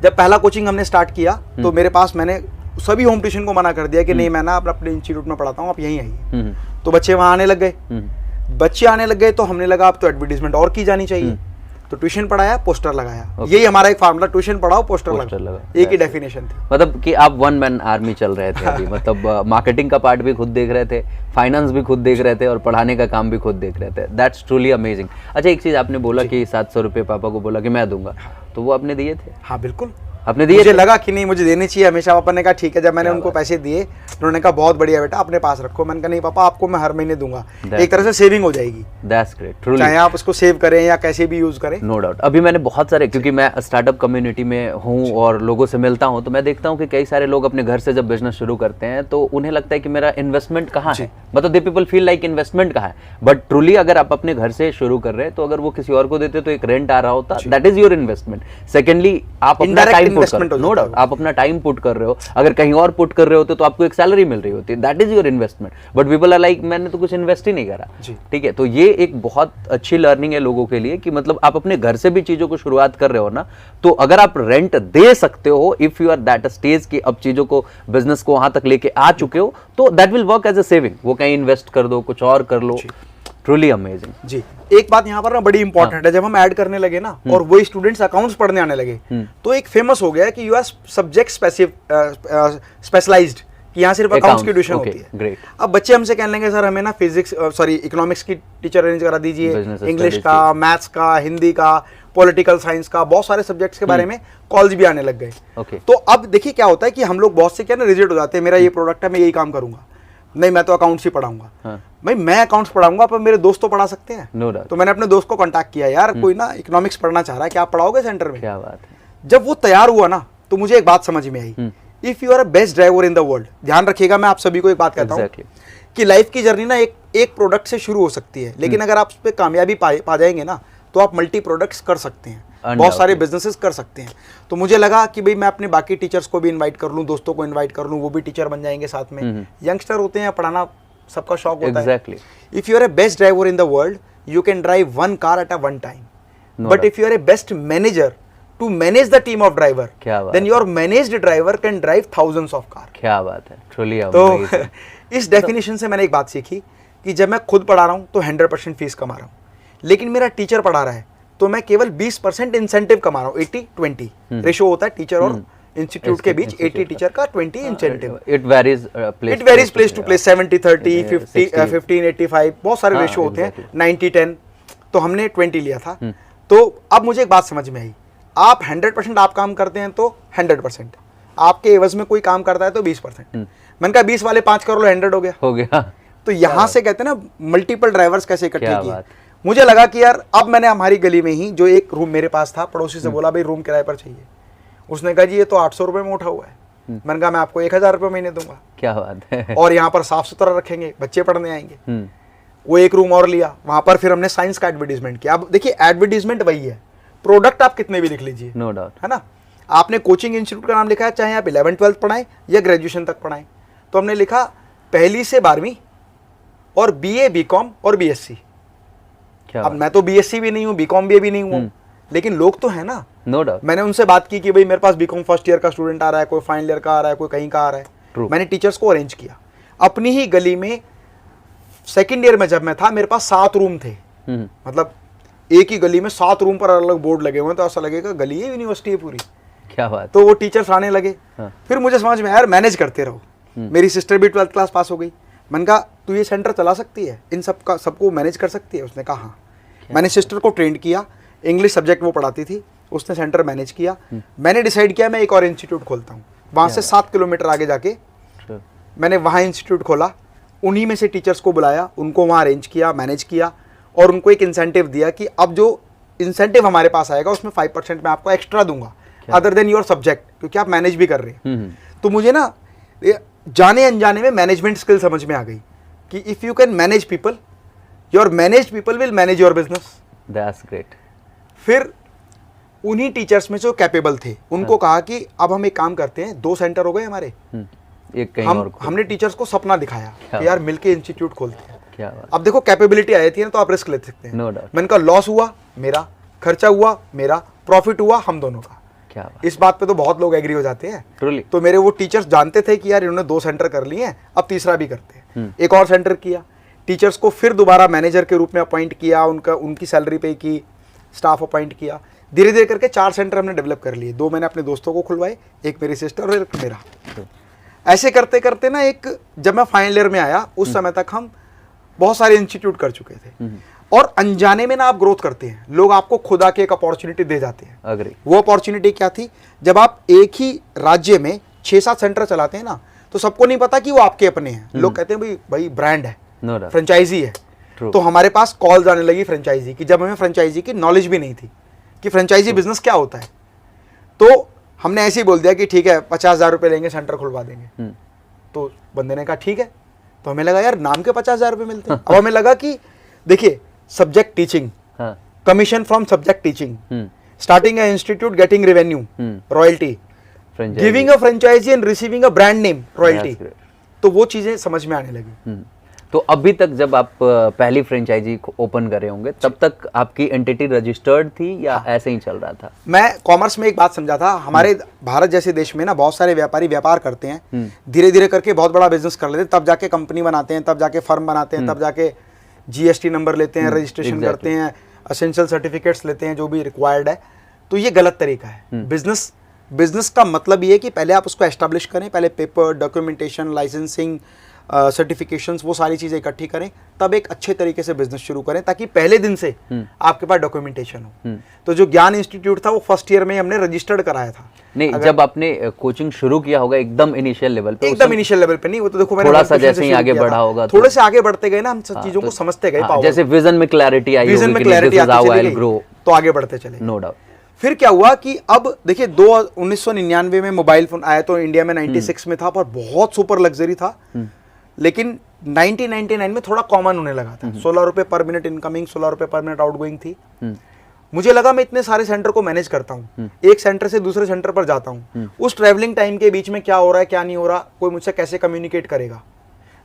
B: जब पहला कोचिंग हमने स्टार्ट किया तो मेरे पास, मैंने सभी होम ट्यूशन को मना कर दिया कि नहीं मैं ना अपने इंस्टीट्यूट में पढ़ाता हूँ, आप यहीं आइए। तो बच्चे वहाँ आने लग गए। बच्चे आने लग गए तो हमने लगा अब तो एडवर्टीजमेंट और की जानी चाहिए। तो ट्यूशन पढ़ाया, पोस्टर लगाया। यही हमारा एक फार्मूला, ट्यूशन पढ़ाओ, पोस्टर लगा, एक ही डेफिनेशन थी।
A: मतलब कि आप 1 मैन आर्मी चल रहे थे अभी। मतलब मार्केटिंग का पार्ट भी खुद देख रहे थे, फाइनेंस भी खुद देख रहे थे, और पढ़ाने का काम भी खुद देख रहे थे। That's truly amazing. अच्छा, एक चीज आपने बोला कि 700 रुपये पापा को बोला कि मैं दूंगा, तो वो आपने दिए थे?
B: हाँ बिल्कुल,
A: आपने दिए?
B: मुझे लगा कि नहीं मुझे देने चाहिए हमेशा। पापा ने कहा ठीक है। जब मैंने उनको पैसे दिए, उन्होंने कहा बहुत बढ़िया बेटा, अपने पास रखो। मैंने कहा नहीं पापा, आपको मैं हर महीने दूंगा, एक तरह से सेविंग हो जाएगी।
A: That's great, truly.
B: चाहे आप उसको सेव करें या कैसे भी यूज करें।
A: No doubt. अभी मैंने बहुत सारे, क्योंकि मैं स्टार्टअप कम्युनिटी में हूँ और लोगों से मिलता हूँ, तो मैं देखता हूँ कि कई सारे लोग अपने घर से जब बिजनेस शुरू करते हैं तो उन्हें लगता है कि मेरा इन्वेस्टमेंट कहाँ है, मतलब they people feel like investment कहाँ है। बट ट्रूली अगर आप अपने घर से शुरू कर रहे हैं तो अगर वो किसी और को देते तो एक रेंट आ रहा होता, that is your investment. Secondly आप अपना टाइम पुट कर
B: investment हो
A: नो
B: जाता है
A: डाउट, आप अपना टाइम पुट कर रहे हो, अगर कहीं और पुट कर रहे होते तो आपको एक सैलरी मिल रही होती, that is your investment, but people are like मैंने तो कुछ इन्वेस्ट ही नहीं करा। ठीक है, तो ये एक बहुत अच्छी लर्निंग है लोगों के लिए कि मतलब आप अपने घर से भी चीजों को शुरुआत कर रहे हो ना, तो अगर आप रेंट दे सकते हो, if you are that stage कि अब चीजों को बिजनेस को वहां तक लेके आ चुके हो, तो that will work as a saving, वो कहीं इन्वेस्ट कर दो, कुछ और कर लो, ट्रूली अमेजिंग।
B: जी, एक बात यहाँ पर ना बड़ी इंपॉर्टेंट है, जब हम ऐड करने लगे ना और वो स्टूडेंट्स अकाउंट्स पढ़ने आने लगे, तो एक फेमस हो गया कि यू आर सब्जेक्ट स्पेशलाइज्ड, कि यहाँ सिर्फ अकाउंट्स की ट्यूशन होती है।
A: ग्रेट।
B: अब बच्चे हमसे कहने लगे सर हमें ना फिजिक्स इकोनॉमिक्स की टीचर अरेंज करा दीजिए, इंग्लिश का, मैथ्स का, हिंदी का, पॉलिटिकल साइंस का, बहुत सारे सब्जेक्ट्स के बारे में कॉल्स भी आने लग गए। तो अब देखिए क्या होता है कि हम लोग बहुत से क्या ना रिजेक्ट हो जाते हैं, मेरा ये प्रोडक्ट है मैं यही काम करूंगा, नहीं मैं तो अकाउंट्स ही पढ़ाऊंगा। भाई मैं अकाउंट्स पढ़ाऊंगा पर मेरे दोस्त तो पढ़ा सकते हैं। तो मैंने अपने दोस्त को कांटेक्ट किया, यार कोई ना इकोनॉमिक्स पढ़ना चाह रहा है, क्या आप पढ़ाओगे सेंटर में?
A: क्या बात है।
B: जब वो तैयार हुआ ना तो मुझे एक बात समझ में आई, if you are a best driver in the world, ध्यान रखिएगा मैं आप सभी को एक बात कहता हूँ कि लाइफ की जर्नी ना एक प्रोडक्ट से शुरू हो सकती है, लेकिन अगर आप उस पर कामयाबी पा जाएंगे ना तो आप मल्टी प्रोडक्ट्स कर सकते हैं, बहुत सारे बिजनेसेस कर सकते हैं। तो मुझे लगा कि भाई मैं अपने बाकी टीचर्स को भी इनवाइट कर लूँ, दोस्तों को इनवाइट कर लूँ, वो भी टीचर बन जाएंगे साथ में। यंगस्टर होते हैं, पढ़ाना सबका शौक होता है। If you are a best driver in the world you can drive one car at a one time, but if you are a best manager to manage the team of driver, then your managed driver can drive thousands of car।
A: क्या बात है, truly
B: amazing। तो इस definition से मैंने एक बात सीखी कि जब मैं खुद पढ़ा रहा हूँ तो 100% फीस कमा रहा हूँ, लेकिन मेरा टीचर पढ़ा रहा है तो मैं केवल 20% इंसेंटिव कमा रहा हूँ। 80-20 रेशो होता है टीचर और इंस्टीट्यूट के बीच, 80 टीचर का, 20 incentive.
A: It varies
B: place to place, 70-30, 15-85, बहुत सारे रेशो होते हैं, 90-10, तो हमने 20 लिया था। तो अब मुझे एक बात समझ में आई, आप 100% आप काम करते हैं तो 100%, आपके एवज में कोई काम करता है तो 20%। मैंने कहा 20 वाले 5 कर लो, 100 हो गया। तो यहाँ से कहते हैं ना मल्टीपल ड्राइवर्स कैसे इकट्ठे किए। मुझे लगा कि यार अब मैंने हमारी गली में ही जो एक रूम मेरे पास था, पड़ोसी से बोला भाई रूम किराए पर चाहिए, उसने कहा जी ये तो 800 रुपये में उठा हुआ है। मैंने कहा मैं आपको 1000 रुपये महीने दूंगा।
A: क्या बात है।
B: और यहाँ पर साफ सुथरा रखेंगे, बच्चे पढ़ने आएंगे। वो एक रूम और लिया, वहां पर फिर हमने साइंस का एडवर्टीजमेंट किया। अब देखिए एडवर्टीजमेंट वही है, प्रोडक्ट आप कितने भी लिख लीजिए,
A: नो डाउट,
B: है ना। आपने कोचिंग इंस्टीट्यूट का नाम लिखा है, चाहे आप 11th-12th पढ़ाएं या ग्रेजुएशन तक पढ़ाएं, तो हमने लिखा 1ली से 12वीं और BA BCom और BSc। अब मैं तो BSc भी नहीं हूँ, BCom भी नहीं हूँ, लेकिन लोग तो है ना,
A: नो डाउट।
B: मैंने उनसे बात की कि भाई मेरे पास BCom फर्स्ट ईयर का स्टूडेंट आ रहा है, कोई फाइनल ईयर का आ रहा है, कोई कहीं का आ रहा है। मैंने टीचर्स को अरेंज किया अपनी ही गली में। सेकेंड ईयर में जब मैं था मेरे पास 7 रूम थे, मतलब एक ही गली में 7 रूम पर अलग अलग बोर्ड लगे हुए हैं, तो ऐसा लगेगा गली है, यूनिवर्सिटी है पूरी।
A: क्या बात।
B: तो वो टीचर्स आने लगे। फिर मुझे समझ में यार मैनेज करते रहो। मेरी सिस्टर भी 12th क्लास पास हो गई। मैंने कहा तू ये सेंटर चला सकती है, इन सबको मैनेज कर सकती है? उसने कहा हाँ। मैंने सिस्टर को ट्रेंड किया, इंग्लिश सब्जेक्ट वो पढ़ाती थी, उसने सेंटर मैनेज किया। मैंने डिसाइड किया मैं एक और इंस्टीट्यूट खोलता हूँ। वहाँ से 7 किलोमीटर आगे जाके मैंने वहाँ इंस्टीट्यूट खोला। उन्हीं में से टीचर्स को बुलाया, उनको वहाँ अरेंज किया, मैनेज किया और उनको एक इंसेंटिव दिया कि अब जो इंसेंटिव हमारे पास आएगा उसमें 5% मैं आपको एक्स्ट्रा दूंगा अदर देन योर सब्जेक्ट, क्योंकि आप मैनेज भी कर रहे हैं। तो मुझे ना जाने अनजाने में मैनेजमेंट स्किल समझ में आ गई कि if you can manage people, your managed people will manage your business.
A: That's great.
B: फिर उन्हीं टीचर्स में जो कैपेबल थे उनको कहा कि अब हम एक काम करते हैं, 2 सेंटर हो गए हमारे,
A: एक कहीं और
B: हमने टीचर्स को सपना दिखाया कि यार मिलके इंस्टीट्यूट खोलते हैं।
A: क्या बात।
B: अब देखो कैपेबिलिटी आई थी ना, तो आप रिस्क ले सकते हैं।
A: No doubt.
B: मैंने कहा लॉस हुआ मेरा, खर्चा हुआ मेरा, प्रॉफिट हुआ हम दोनों का।
A: क्या बात।
B: इस बात पे तो बहुत लोग एग्री हो जाते हैं।
A: Truly।
B: तो मेरे वो टीचर्स जानते थे कि यार इन्होंने 2 सेंटर कर लिए हैं, अब तीसरा भी करते हैं। एक और सेंटर किया, टीचर्स को फिर दोबारा मैनेजर के रूप में अपॉइंट किया, उनकी सैलरी पे की, स्टाफ अपॉइंट किया। धीरे धीरे करके 4 सेंटर हमने डेवलप कर लिए। 2 मैंने अपने दोस्तों को खुलवाए, एक मेरी सिस्टर और एक मेरा। ऐसे करते करते ना जब मैं फाइनल ईयर में आया उस समय तक हम बहुत सारे इंस्टीट्यूट कर चुके थे। और अनजाने में ना आप ग्रोथ करते हैं, लोग आपको खुदा के एक अपॉर्चुनिटी दे जाते हैं।
A: अग्री।
B: वो अपॉर्चुनिटी क्या थी, जब आप एक ही राज्य में 6-7 सेंटर चलाते हैं ना, तो सबको नहीं पता कि वो आपके अपने हैं। लोग कहते हैं भाई ब्रांड है, फ्रेंचाइजी है। तो हमारे पास कॉल्स आने लगी फ्रेंचाइजी की, जब हमें फ्रेंचाइजी की नॉलेज भी नहीं थी कि फ्रेंचाइजी बिजनेस क्या होता है। तो हमने ऐसे ही बोल दिया कि ठीक है 50,000 रुपये लेंगे, सेंटर खुलवा देंगे। तो बंदे ने कहा ठीक है। तो हमें लगा यार नाम के 50,000 रुपये मिलते हैं। अब हमें लगा कि देखिए subject teaching, commission from subject teaching, starting a institute, getting revenue, royalty, giving a franchisee and receiving a brand name, royalty. तो वो चीजें समझ में आने लगी।
A: तो अभी तक जब आप पहली फ्रेंचाइजी ओपन कर रहे होंगे तब तक आपकी एंटिटी रजिस्टर्ड थी या ऐसे ही चल रहा था?
B: मैं कॉमर्स में एक बात समझा था, हमारे भारत जैसे देश में ना बहुत सारे व्यापारी व्यापार करते हैं, धीरे धीरे करके बहुत बड़ा बिजनेस कर लेते हैं, तब जाके कंपनी बनाते हैं, तब जाके फर्म बनाते हैं, तब जाके जीएसटी नंबर लेते हैं, रजिस्ट्रेशन करते हैं, असेंशियल सर्टिफिकेट्स लेते हैं जो भी रिक्वायर्ड है। तो ये गलत तरीका है। बिजनेस का मतलब ये है कि पहले आप उसको एस्टेब्लिश करें, पहले पेपर, डॉक्यूमेंटेशन, लाइसेंसिंग, सर्टिफिकेशंस, वो सारी चीजें इकट्ठी करें, तब एक अच्छे तरीके से बिजनेस शुरू करें ताकि पहले दिन से आपके पास डॉक्यूमेंटेशन हो। तो जो ज्ञान इंस्टीट्यूट था वो फर्स्ट ईयर में हमने रजिस्टर्ड कराया था।
A: नहीं, जब आपने कोचिंग शुरू किया होगा एकदम इनिशियल लेवल पे?
B: एकदम इनिशियल लेवल पे नहीं, वो तो देखो
A: थोड़ा सा जैसे ही आगे बढ़ा होगा,
B: थोड़े से आगे बढ़ते गए ना, हम सब चीजों को समझते गए,
A: जैसे विजन में क्लैरिटी आई,
B: विजन में क्लैरिटी तो आगे बढ़ते चले,
A: नो डाउट।
B: फिर क्या हुआ कि अब देखिए 1999 में मोबाइल फोन आया तो इंडिया में 96 में था, पर बहुत सुपर लग्जरी था, लेकिन 1999 में थोड़ा कॉमन होने लगा था। 16 रुपए पर मिनट इनकमिंग, 16 रुपए पर मिनट आउटगोइंग थी। मुझे लगा मैं इतने सारे सेंटर को मैनेज करता हूँ, एक सेंटर से दूसरे सेंटर पर जाता हूँ, उस ट्रैवलिंग टाइम के बीच में क्या हो रहा है क्या नहीं हो रहा, कोई मुझसे कैसे कम्युनिकेट करेगा।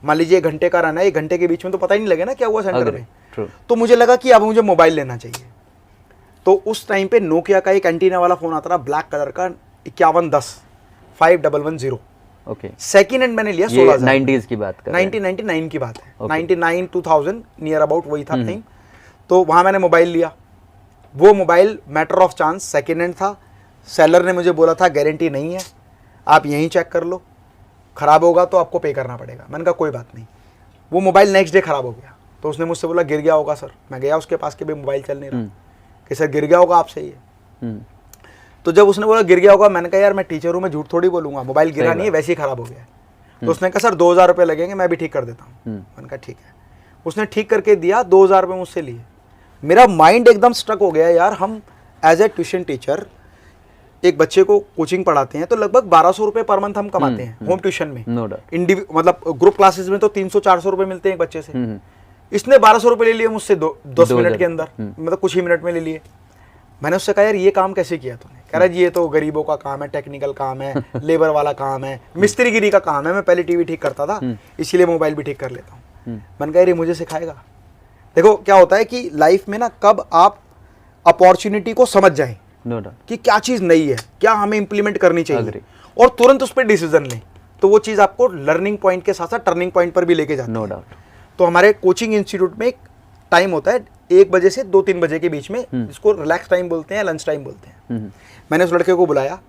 B: मान लीजिए 1 घंटे का रन है, 1 घंटे के बीच में तो पता ही नहीं लगे ना क्या हुआ सेंटर में। तो मुझे लगा कि अब मुझे मोबाइल लेना चाहिए। तो उस टाइम पे नोकिया का एक एंटीना वाला फोन आता था, ब्लैक कलर का, 5110 5110।
A: ओके,
B: सेकंड हैंड मैंने लिया 16,000।
A: 90s की बात कर
B: 1999 की बात है, 99 2000 नियर अबाउट वही था टाइम। तो वहां मैंने मोबाइल लिया। वो mobile matter of chance second hand था। सेलर ने मुझे बोला था गारंटी नहीं है, आप यहीं चेक कर लो, खराब होगा तो आपको पे करना पड़ेगा। मैंने कहा कोई बात नहीं। वो मोबाइल नेक्स्ट डे खराब हो गया, तो उसने मुझसे बोला गिर गया होगा सर। मैं गया उसके पास कि भाई मोबाइल चल नहीं रहा, कि सर गिर गया होगा आपसे ये। तो जब उसने बोला गिर गया होगा, मैंने कहा यार मैं टीचर हूँ, मैं झूठ थोड़ी बोलूंगा, मोबाइल गिरा नहीं है, वैसे ही खराब हो गया है। तो उसने कहा सर 2000 रुपये लगेंगे, मैं भी ठीक कर देता हूँ। मैंने कहा ठीक है। उसने ठीक करके दिया, 2000 रुपये मुझसे लिए। मेरा माइंड एकदम स्ट्रक हो गया यार, हम एज ए ट्यूशन टीचर एक बच्चे को कोचिंग पढ़ाते हैं तो लगभग 1200 रुपये पर मंथ हम कमाते हैं होम ट्यूशन में। मतलब ग्रुप क्लासेस में तो 300-400 रुपये मिलते हैं एक बच्चे से। इसने 1200 रुपये ले लिए मुझसे 10 मिनट के अंदर, मतलब कुछ ही मिनट में ले लिए। मैंने उससे कहा यार ये काम कैसे किया तूने? कह रहा जी ये तो गरीबों का काम है, टेक्निकल काम है, लेबर वाला काम है, मिस्त्रीगिरी का काम है, मैं पहले टीवी ठीक करता था इसीलिए मोबाइल भी ठीक कर लेता हूँ। मैंने कहा यार ये मुझे सिखाएगा। देखो क्या होता है कि लाइफ में ना कब आप अपॉर्चुनिटी को समझ जाएं कि क्या चीज़ नई है, क्या हमें इंप्लीमेंट करनी चाहिए, और तुरंत उस पर डिसीजन लें, तो वो चीज़ आपको लर्निंग पॉइंट के साथ साथ टर्निंग पॉइंट पर भी लेके जाती है। No doubt. तो हमारे कोचिंग इंस्टीट्यूट में एक टाइम होता है 1 बजे से 2-3 बजे के बीच में, जिसको रिलैक्स टाइम बोलते हैं, लंच टाइम बोलते हैं। मैंने उस लड़के को बुलाया,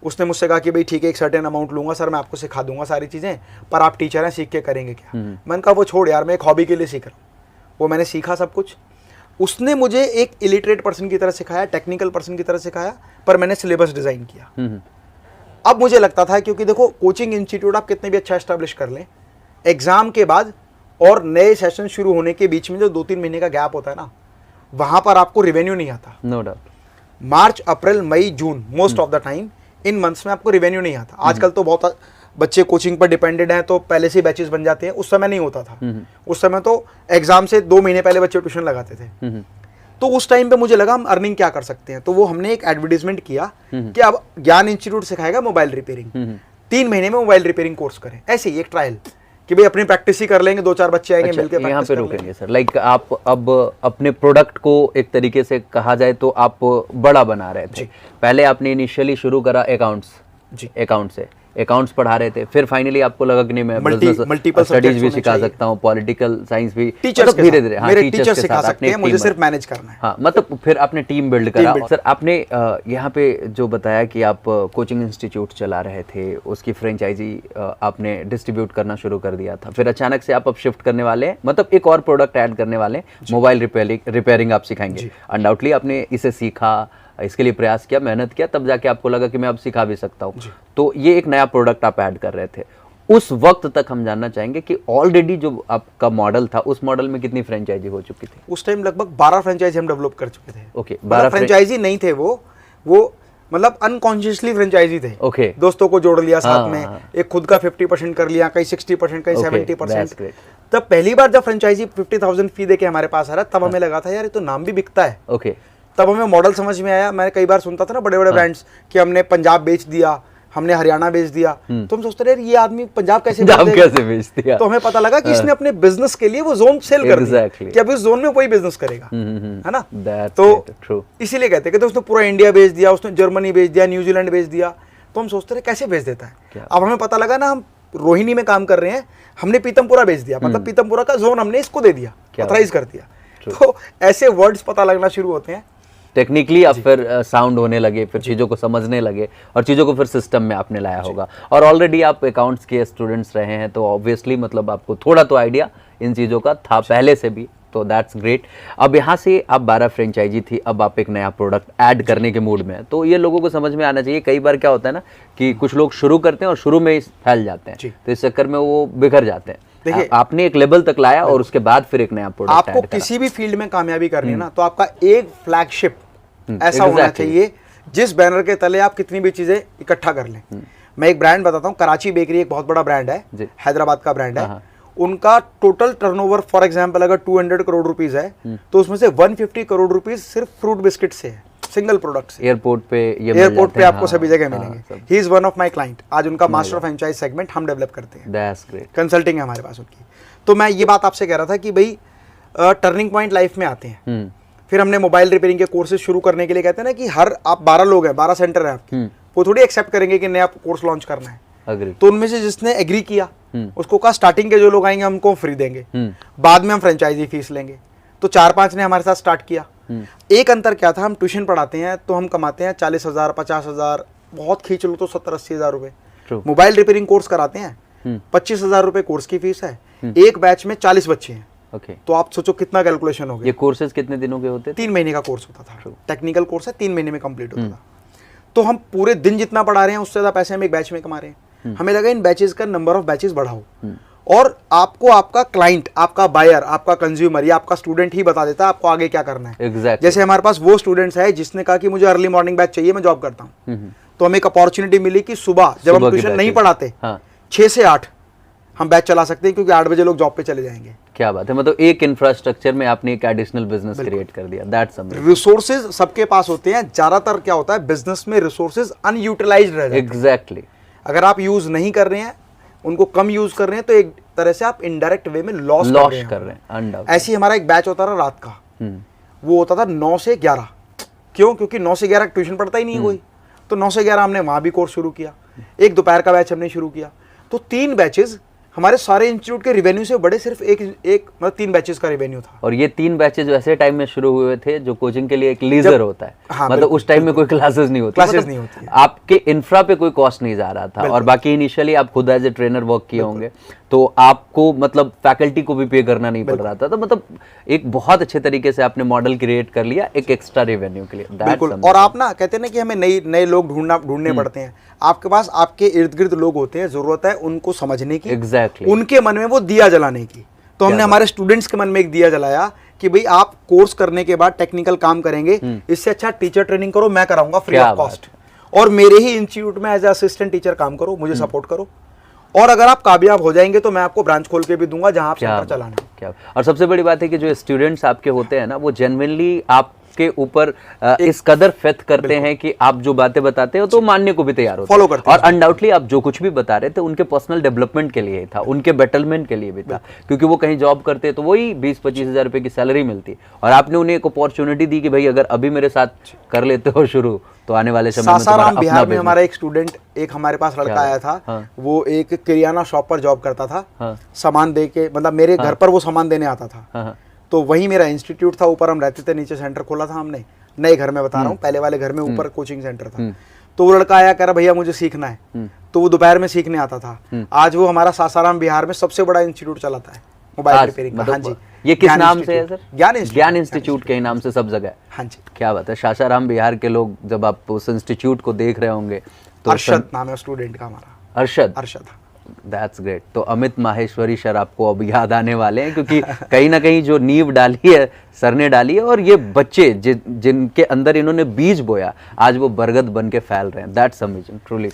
B: उसने मुझसे कहा कि भाई ठीक है एक सर्टेन अमाउंट लूंगा सर, मैं आपको सिखा दूंगा सारी चीज़ें, पर आप टीचर हैं, सीख के करेंगे क्या? मैंने कहा वो छोड़ यार, मैं एक हॉबी के लिए सीख रहा हूँ। वो मैंने सीखा सब कुछ। उसने मुझे एक इलिटरेट पर्सन की तरह सिखाया, टेक्निकल पर्सन की तरह सिखाया, पर मैंने सिलेबस डिज़ाइन किया। अब मुझे लगता था, क्योंकि देखो कोचिंग इंस्टीट्यूट आप कितने भी अच्छा एस्टैब्लिश कर लें, एग्जाम के बाद और नए सेशन शुरू होने के बीच में जो 2-3 महीने का गैप होता है ना, वहां पर आपको रिवेन्यू नहीं आता। No doubt. March, April, May, June, most of the time in months में आपको रिवेन्यू नहीं आता। आजकल तो बहुत बच्चे कोचिंग पर डिपेंडेड हैं, तो पहले से बैचेस बन जाते हैं। उस समय नहीं होता था। उस समय तो एग्जाम से 2 महीने पहले बच्चे ट्यूशन लगाते थे। तो उस टाइम पे मुझे लगा हम अर्निंग क्या कर सकते हैं, तो वो हमने एक एडवर्टीजमेंट किया कि अब ज्ञान इंस्टीट्यूट सिखाएगा मोबाइल रिपेयरिंग, 3 महीने में मोबाइल रिपेयरिंग कोर्स करें। ऐसे ही एक ट्रायल कि भाई अपनी प्रैक्टिस ही कर लेंगे, 2-4 बच्चे आएंगे, मिलकर
A: यहाँ पे रुकेंगे सर। लाइक आप अब अपने प्रोडक्ट को एक तरीके से कहा जाए तो आप बड़ा बना रहे थे। पहले आपने इनिशियली शुरू करा अकाउंट्स से, अकाउंट्स पढ़ा रहे थे, फिर फाइनली आपको लगा कि नहीं मैं
B: मल्टीपल
A: स्टडीज भी सिखा सकता हूँ, पॉलिटिकल साइंस भी,
B: टीचर्स धीरे धीरे टीचर्स सिखा सकते हैं, मुझे सिर्फ मैनेज करना है।
A: हाँ, मतलब फिर आपने टीम बिल्ड करा। सर आपने यहाँ पे जो बताया कि आप कोचिंग इंस्टीट्यूट चला रहे थे, उसकी फ्रेंचाइजी आपने डिस्ट्रीब्यूट करना शुरू कर दिया था, फिर अचानक से आप अब शिफ्ट करने वाले, मतलब एक और प्रोडक्ट ऐड करने वाले, मोबाइल रिपेयरिंग आप सिखाएंगे। अनडाउटली आपने इसे सीखा, इसके लिए प्रयास किया, मेहनत किया, तब जाके आपको लगा कि मैं अब सिखा भी सकता हूँ। तो ये एक नया प्रोडक्ट आप ऐड कर रहे थे। उस वक्त तक हम जानना चाहेंगे कि ऑलरेडी जो आपका मॉडल था, उस मॉडल में कितनी फ्रेंचाइजी हो चुकी थी?
B: उस टाइम लगभग 12 फ्रेंचाइजी हम डेवलप कर चुके थे।
A: ओके,
B: 12 फ्रेंचाइजी नहीं थे वो मतलब अनकॉन्शियसली फ्रेंचाइजी थे।
A: ओके,
B: दोस्तों को जोड़ लिया साथ में, एक खुद का 50% कर लिया, कहीं 60%, कहीं 70%। तब पहली बार जब फ्रेंचाइजी 50,000 फी देके हमारे पास आ रहा, तब हमें लगा था यार ये तो नाम भी बिकता है।
A: ओके,
B: तब हमें मॉडल समझ में आया। मैं कई बार सुनता था ना बड़े बड़े ब्रांड्स कि हमने पंजाब बेच दिया, हमने हरियाणा बेच दिया, तो हम सोचते रहे ये आदमी पंजाब कैसे
A: बेच दिया।
B: तो हमें पता लगा कि इसने अपने बिजनेस के लिए वो जोन सेल कर दिया कि अब इस जोन में कोई बिजनेस करेगा, है ना। तो इसीलिए कहते हैं कि उसने पूरा इंडिया बेच दिया, उसने जर्मनी बेच दिया, न्यूजीलैंड बेच दिया। तो हम सोचते रहे कैसे बेच देता है। अब हमें पता लगा ना, हम रोहिणी में काम कर रहे हैं, हमने पीतमपुरा बेच दिया, मतलब पीतमपुरा का जोन हमने इसको दे दिया, ऑथराइज कर दिया। तो ऐसे वर्ड्स पता लगना शुरू होते हैं।
A: टेक्निकली आप फिर साउंड होने लगे, फिर चीज़ों को समझने लगे और चीज़ों को फिर सिस्टम में आपने लाया होगा। और ऑलरेडी आप अकाउंट्स के स्टूडेंट्स रहे हैं, तो ऑब्वियसली मतलब आपको थोड़ा तो आइडिया इन चीज़ों का था पहले से भी, तो दैट्स ग्रेट। अब यहाँ से आप 12 फ्रेंचाइजी थी, अब आप एक नया प्रोडक्ट ऐड करने के मूड में हैं, तो ये लोगों को समझ में आना चाहिए। कई बार क्या होता है ना कि कुछ लोग शुरू करते हैं और शुरू में ही फैल जाते हैं, तो इस चक्कर में वो बिखर जाते हैं। देखिए, आपने एक लेवल तक लाया और उसके बाद फिर एक नया प्रोडक्ट
B: आपको किसी भी फील्ड में कामयाबी करनी है ना, तो आपका एक फ्लैगशिप ऐसा होना चाहिए जिस बैनर के तले आप कितनी भी चीजें इकट्ठा कर लें। मैं एक ब्रांड बताता हूँ, कराची बेकरी एक बहुत बड़ा ब्रांड है, हैदराबाद का ब्रांड है। उनका टोटल टर्नओवर फॉर एग्जांपल अगर 200 करोड़ रुपीस है, तो उसमें से 150 करोड़ रुपीस सिर्फ फ्रूट बिस्किट से है, सिंगल प्रोडक्ट से।
A: एयरपोर्ट पे
B: आपको सभी जगह मिलेंगे। He is one of my client. आज उनका मास्टर फ्रेंचाइज सेगमेंट हम डेवलप करते हैं।
A: That's great.
B: कंसल्टिंग है हमारे पास उनकी। तो मैं ये बात आपसे कह रहा था कि भाई टर्निंग पॉइंट लाइफ में आते हैं। फिर हमने मोबाइल रिपेयरिंग के कोर्सेज शुरू करने के लिए कहते हैं ना कि हर आप 12 लोग हैं, 12 सेंटर है आपके, वो थोड़ी एक्सेप्ट करेंगे कि नया कोर्स लॉन्च करना है। तो उनमें से जिसने एग्री किया उसको कहा स्टार्टिंग के जो लोग आएंगे हमको फ्री देंगे, बाद में हम फ्रेंचाइजी फीस लेंगे। तो 4-5 ने हमारे साथ स्टार्ट किया। एक अंतर क्या था, हम ट्यूशन पढ़ाते हैं तो हम कमाते हैं 40,000, 50,000, बहुत खींच लो तो 70-80 हज़ार रुपए। मोबाइल रिपेयरिंग कोर्स कराते हैं, 25,000 रुपए कोर्स की फीस है। एक बैच में 40 बच्चे हैं। तो आप सोचो कितना कैलकुलेशन हो गया।
A: ये कोर्सेज कितने दिनों के होते थे?
B: 3 महीने का कोर्स होता था। टेक्निकल कोर्स है, 3 महीने में कंप्लीट होता था। तो हम पूरे दिन जितना पढ़ा रहे हैं उससे ज्यादा पैसे हम एक बैच में कमा रहे हैं। हमें लगा इन बैचेस का नंबर ऑफ बैचेस बढ़ाओ, और आपको आपका क्लाइंट, आपका बायर, आपका कंज्यूमर या आपका स्टूडेंट ही बता देता है आपको आगे क्या करना है।
A: exactly.
B: जैसे हमारे पास वो स्टूडेंट्स है जिसने कहा कि मुझे अर्ली मॉर्निंग बैच चाहिए, मैं जॉब करता हूँ, तो हमें एक अपॉर्चुनिटी मिली कि सुबह जब हम ट्यूशन नहीं पढ़ाते 6 से 8 हम बैच चला सकते हैं, क्योंकि 8 बजे लोग जॉब पे चले जाएंगे।
A: क्या बात है, मतलब एक इंफ्रास्ट्रक्चर में आपने एक एडिशनल बिजनेस क्रिएट कर दिया। That's amazing.
B: रिसोर्सेज सबके पास होते हैं, ज्यादातर क्या होता है बिजनेस में रिसोर्सेज अनयूटिलाइज्ड रह जाते हैं।
A: एग्जैक्टली।
B: अगर आप यूज नहीं कर रहे हैं, उनको कम यूज कर रहे हैं, तो एक तरह से आप इनडायरेक्ट वे में लॉस कर रहे हैं। ऐसे ही हमारा एक बैच होता था रात का, वो होता था 9 से 11। क्यों? क्योंकि 9 से 11 ट्यूशन पढ़ता ही नहीं है कोई, तो 9 से 11 हमने वहां भी कोर्स शुरू किया। एक दोपहर का बैच हमने शुरू किया। तो 3 बैचेस हमारे सारे इंस्टीट्यूट के रिवेन्यू से बड़े, सिर्फ एक मतलब 3 बैचेस का रिवेन्यू था।
A: और ये 3 बैचेस ऐसे टाइम में शुरू हुए थे जो कोचिंग के लिए एक लीजर होता है। मतलब उस टाइम में कोई क्लासेस नहीं होती,
B: क्लासेस नहीं होती,
A: आपके इंफ्रा पे कोई कॉस्ट नहीं जा रहा था, और बाकी इनिशियली आप खुद एज ए ट्रेनर वर्क किए होंगे, तो आपको मतलब फैकल्टी को भी पे करना नहीं पड़ रहा था। तो मतलब एक बहुत अच्छे तरीके से आपने मॉडल क्रिएट कर लिया एक एक्स्ट्रा रेवेन्यू के लिए।
B: बिल्कुल। और आप ना कहते हैं ना कि हमें नए लोग ढूंढने पड़ते हैं। आपके पास आपके इर्द गिर्द लोग होते हैं, जरूरत है उनको समझने की,
A: एग्जैक्टली
B: उनके मन में वो दिया जलाने की। तो हमने हमारे स्टूडेंट्स के मन में एक दिया जलाया कि भाई आप कोर्स करने के बाद टेक्निकल काम करेंगे, इससे अच्छा टीचर ट्रेनिंग करो, मैं कराऊंगा फ्री ऑफ कॉस्ट, और मेरे ही इंस्टीट्यूट में एज असिस्टेंट टीचर काम करो, मुझे सपोर्ट करो, और अगर आप कामयाब हो जाएंगे तो मैं आपको ब्रांच खोल के भी दूंगा जहां आप सेंटर चलाना।
A: क्या और सबसे बड़ी बात है कि जो स्टूडेंट्स आपके होते हैं ना, वो जेन्युइनली आपके ऊपर इस कदर फेथ करते हैं कि आप जो बातें बताते हो तो मानने को भी तैयार होते हैं,
B: फॉलो करते हैं।
A: और अनडाउटली आप जो कुछ भी बता रहे थे उनके पर्सनल डेवलपमेंट के लिए था, उनके बेटरमेंट के लिए भी था, क्योंकि वो कहीं जॉब करते तो वही 20-25 हज़ार रुपए की सैलरी मिलती, और आपने उन्हें एक अपॉर्चुनिटी दी कि भाई अगर अभी मेरे साथ कर लेते हो शुरू, तो आने वाले समय में
B: सासाराम बिहार में हमारा एक स्टूडेंट, एक हमारे पास लड़का आया था, वो एक किराना शॉप पर जॉब करता था, सामान दे के, मतलब मेरे घर पर वो सामान देने आता था। तो वही मेरा इंस्टीट्यूट था, ऊपर हम रहते थे, नीचे सेंटर खोला था हमने, नए घर में बता रहा हूँ, पहले वाले घर में ऊपर कोचिंग सेंटर था। तो वो लड़का आया, कह रहा भैया मुझे सीखना है, तो वो दोपहर में सीखने आता था। आज वो हमारा सासाराम बिहार में सबसे बड़ा इंस्टीट्यूट चलाता है मोबाइल रिपेयरिंग का। हाँ जी।
A: ये किस नाम से है सर?
B: ज्ञान
A: इंस्टीट्यूट के नाम से सब जगह।
B: हाँ जी।
A: क्या बात है। सासाराम बिहार के लोग जब आप उस इंस्टीट्यूट को देख रहे होंगे तो
B: अरशद नाम है स्टूडेंट का हमारा।
A: अरशद। That's great. तो अमित माहेश्वरी सर आपको अब याद आने वाले हैं, क्योंकि कहीं ना कहीं जो नींव डाली है सर ने डाली है, और ये बच्चे जिनके अंदर इन्होंने बीज बोया आज वो बरगद बन के फैल रहे हैं। That's amazing truly.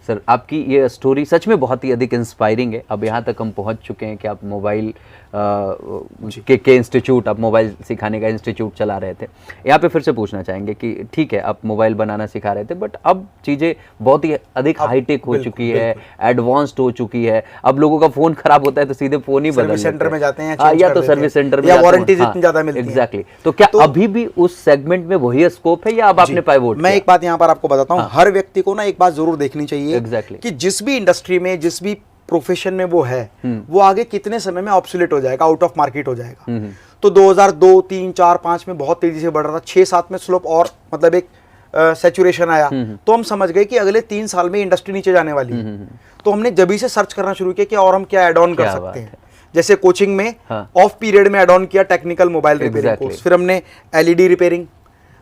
A: सर आपकी ये स्टोरी सच में बहुत ही अधिक इंस्पायरिंग है। अब यहाँ तक हम पहुँच चुके हैं कि आप मोबाइल के इंस्टीट्यूट, आप मोबाइल सिखाने का इंस्टीट्यूट चला रहे थे। यहाँ पे फिर से पूछना चाहेंगे कि ठीक है आप मोबाइल बनाना सिखा रहे थे, बट अब चीज़ें बहुत ही अधिक हाईटेक हो चुकी है, एडवांस्ड हो चुकी है। अब लोगों का फ़ोन खराब होता है तो सीधे फ़ोन ही बदल
B: सेंटर में जाते हैं,
A: या तो सर्विस सेंटर में,
B: या वारंटी जितनी ज़्यादा मिलती है।
A: एग्जैक्टली। तो क्या अभी भी उस सेगमेंट में वही स्कोप है या अब आपने पाइवोट?
B: मैं एक बात यहाँ पर आपको बताता हूँ, हर व्यक्ति को ना एक बात जरूर देखनी चाहिए
A: Exactly.
B: कि जिस भी इंडस्ट्री में, जिस भी प्रोफेशन में वो है, वो आगे कितने समय में ऑब्सोलेट हो जाएगा, आउट ऑफ मार्केट हो जाएगा। तो 2002, 3, 4, 5 में बहुत तेजी से बढ़ रहा था, 6, 7 में स्लोप और मतलब एक सैचुरेशन आया। तो हम समझ गए कि अगले 3 साल में इंडस्ट्री नीचे जाने वाली है। तो हमने जब से सर्च करना शुरू किया कि और हम क्या ऐड ऑन कर सकते हैं। जैसे कोचिंग में ऑफ पीरियड में ऐड ऑन किया टेक्निकल मोबाइल रिपेयरिंग कोर्स, फिर हमने LED repairing,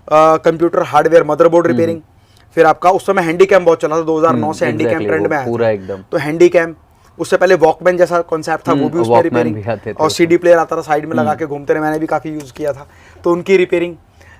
B: computer hardware, motherboard repairing, फिर आपका उस समय हैंडीकैम बहुत चला था, 2009 से हैंडीकैम ट्रेंड में आया
A: पूरा एकदम।
B: तो हैंडीकैम, उससे पहले वॉकमैन जैसा कॉन्सेप्ट था वो भी उसमें रिपेयरिंग, और सीडी प्लेयर आता था साइड में लगा के घूमते रहे, मैंने भी काफी यूज किया था, तो उनकी रिपेयरिंग।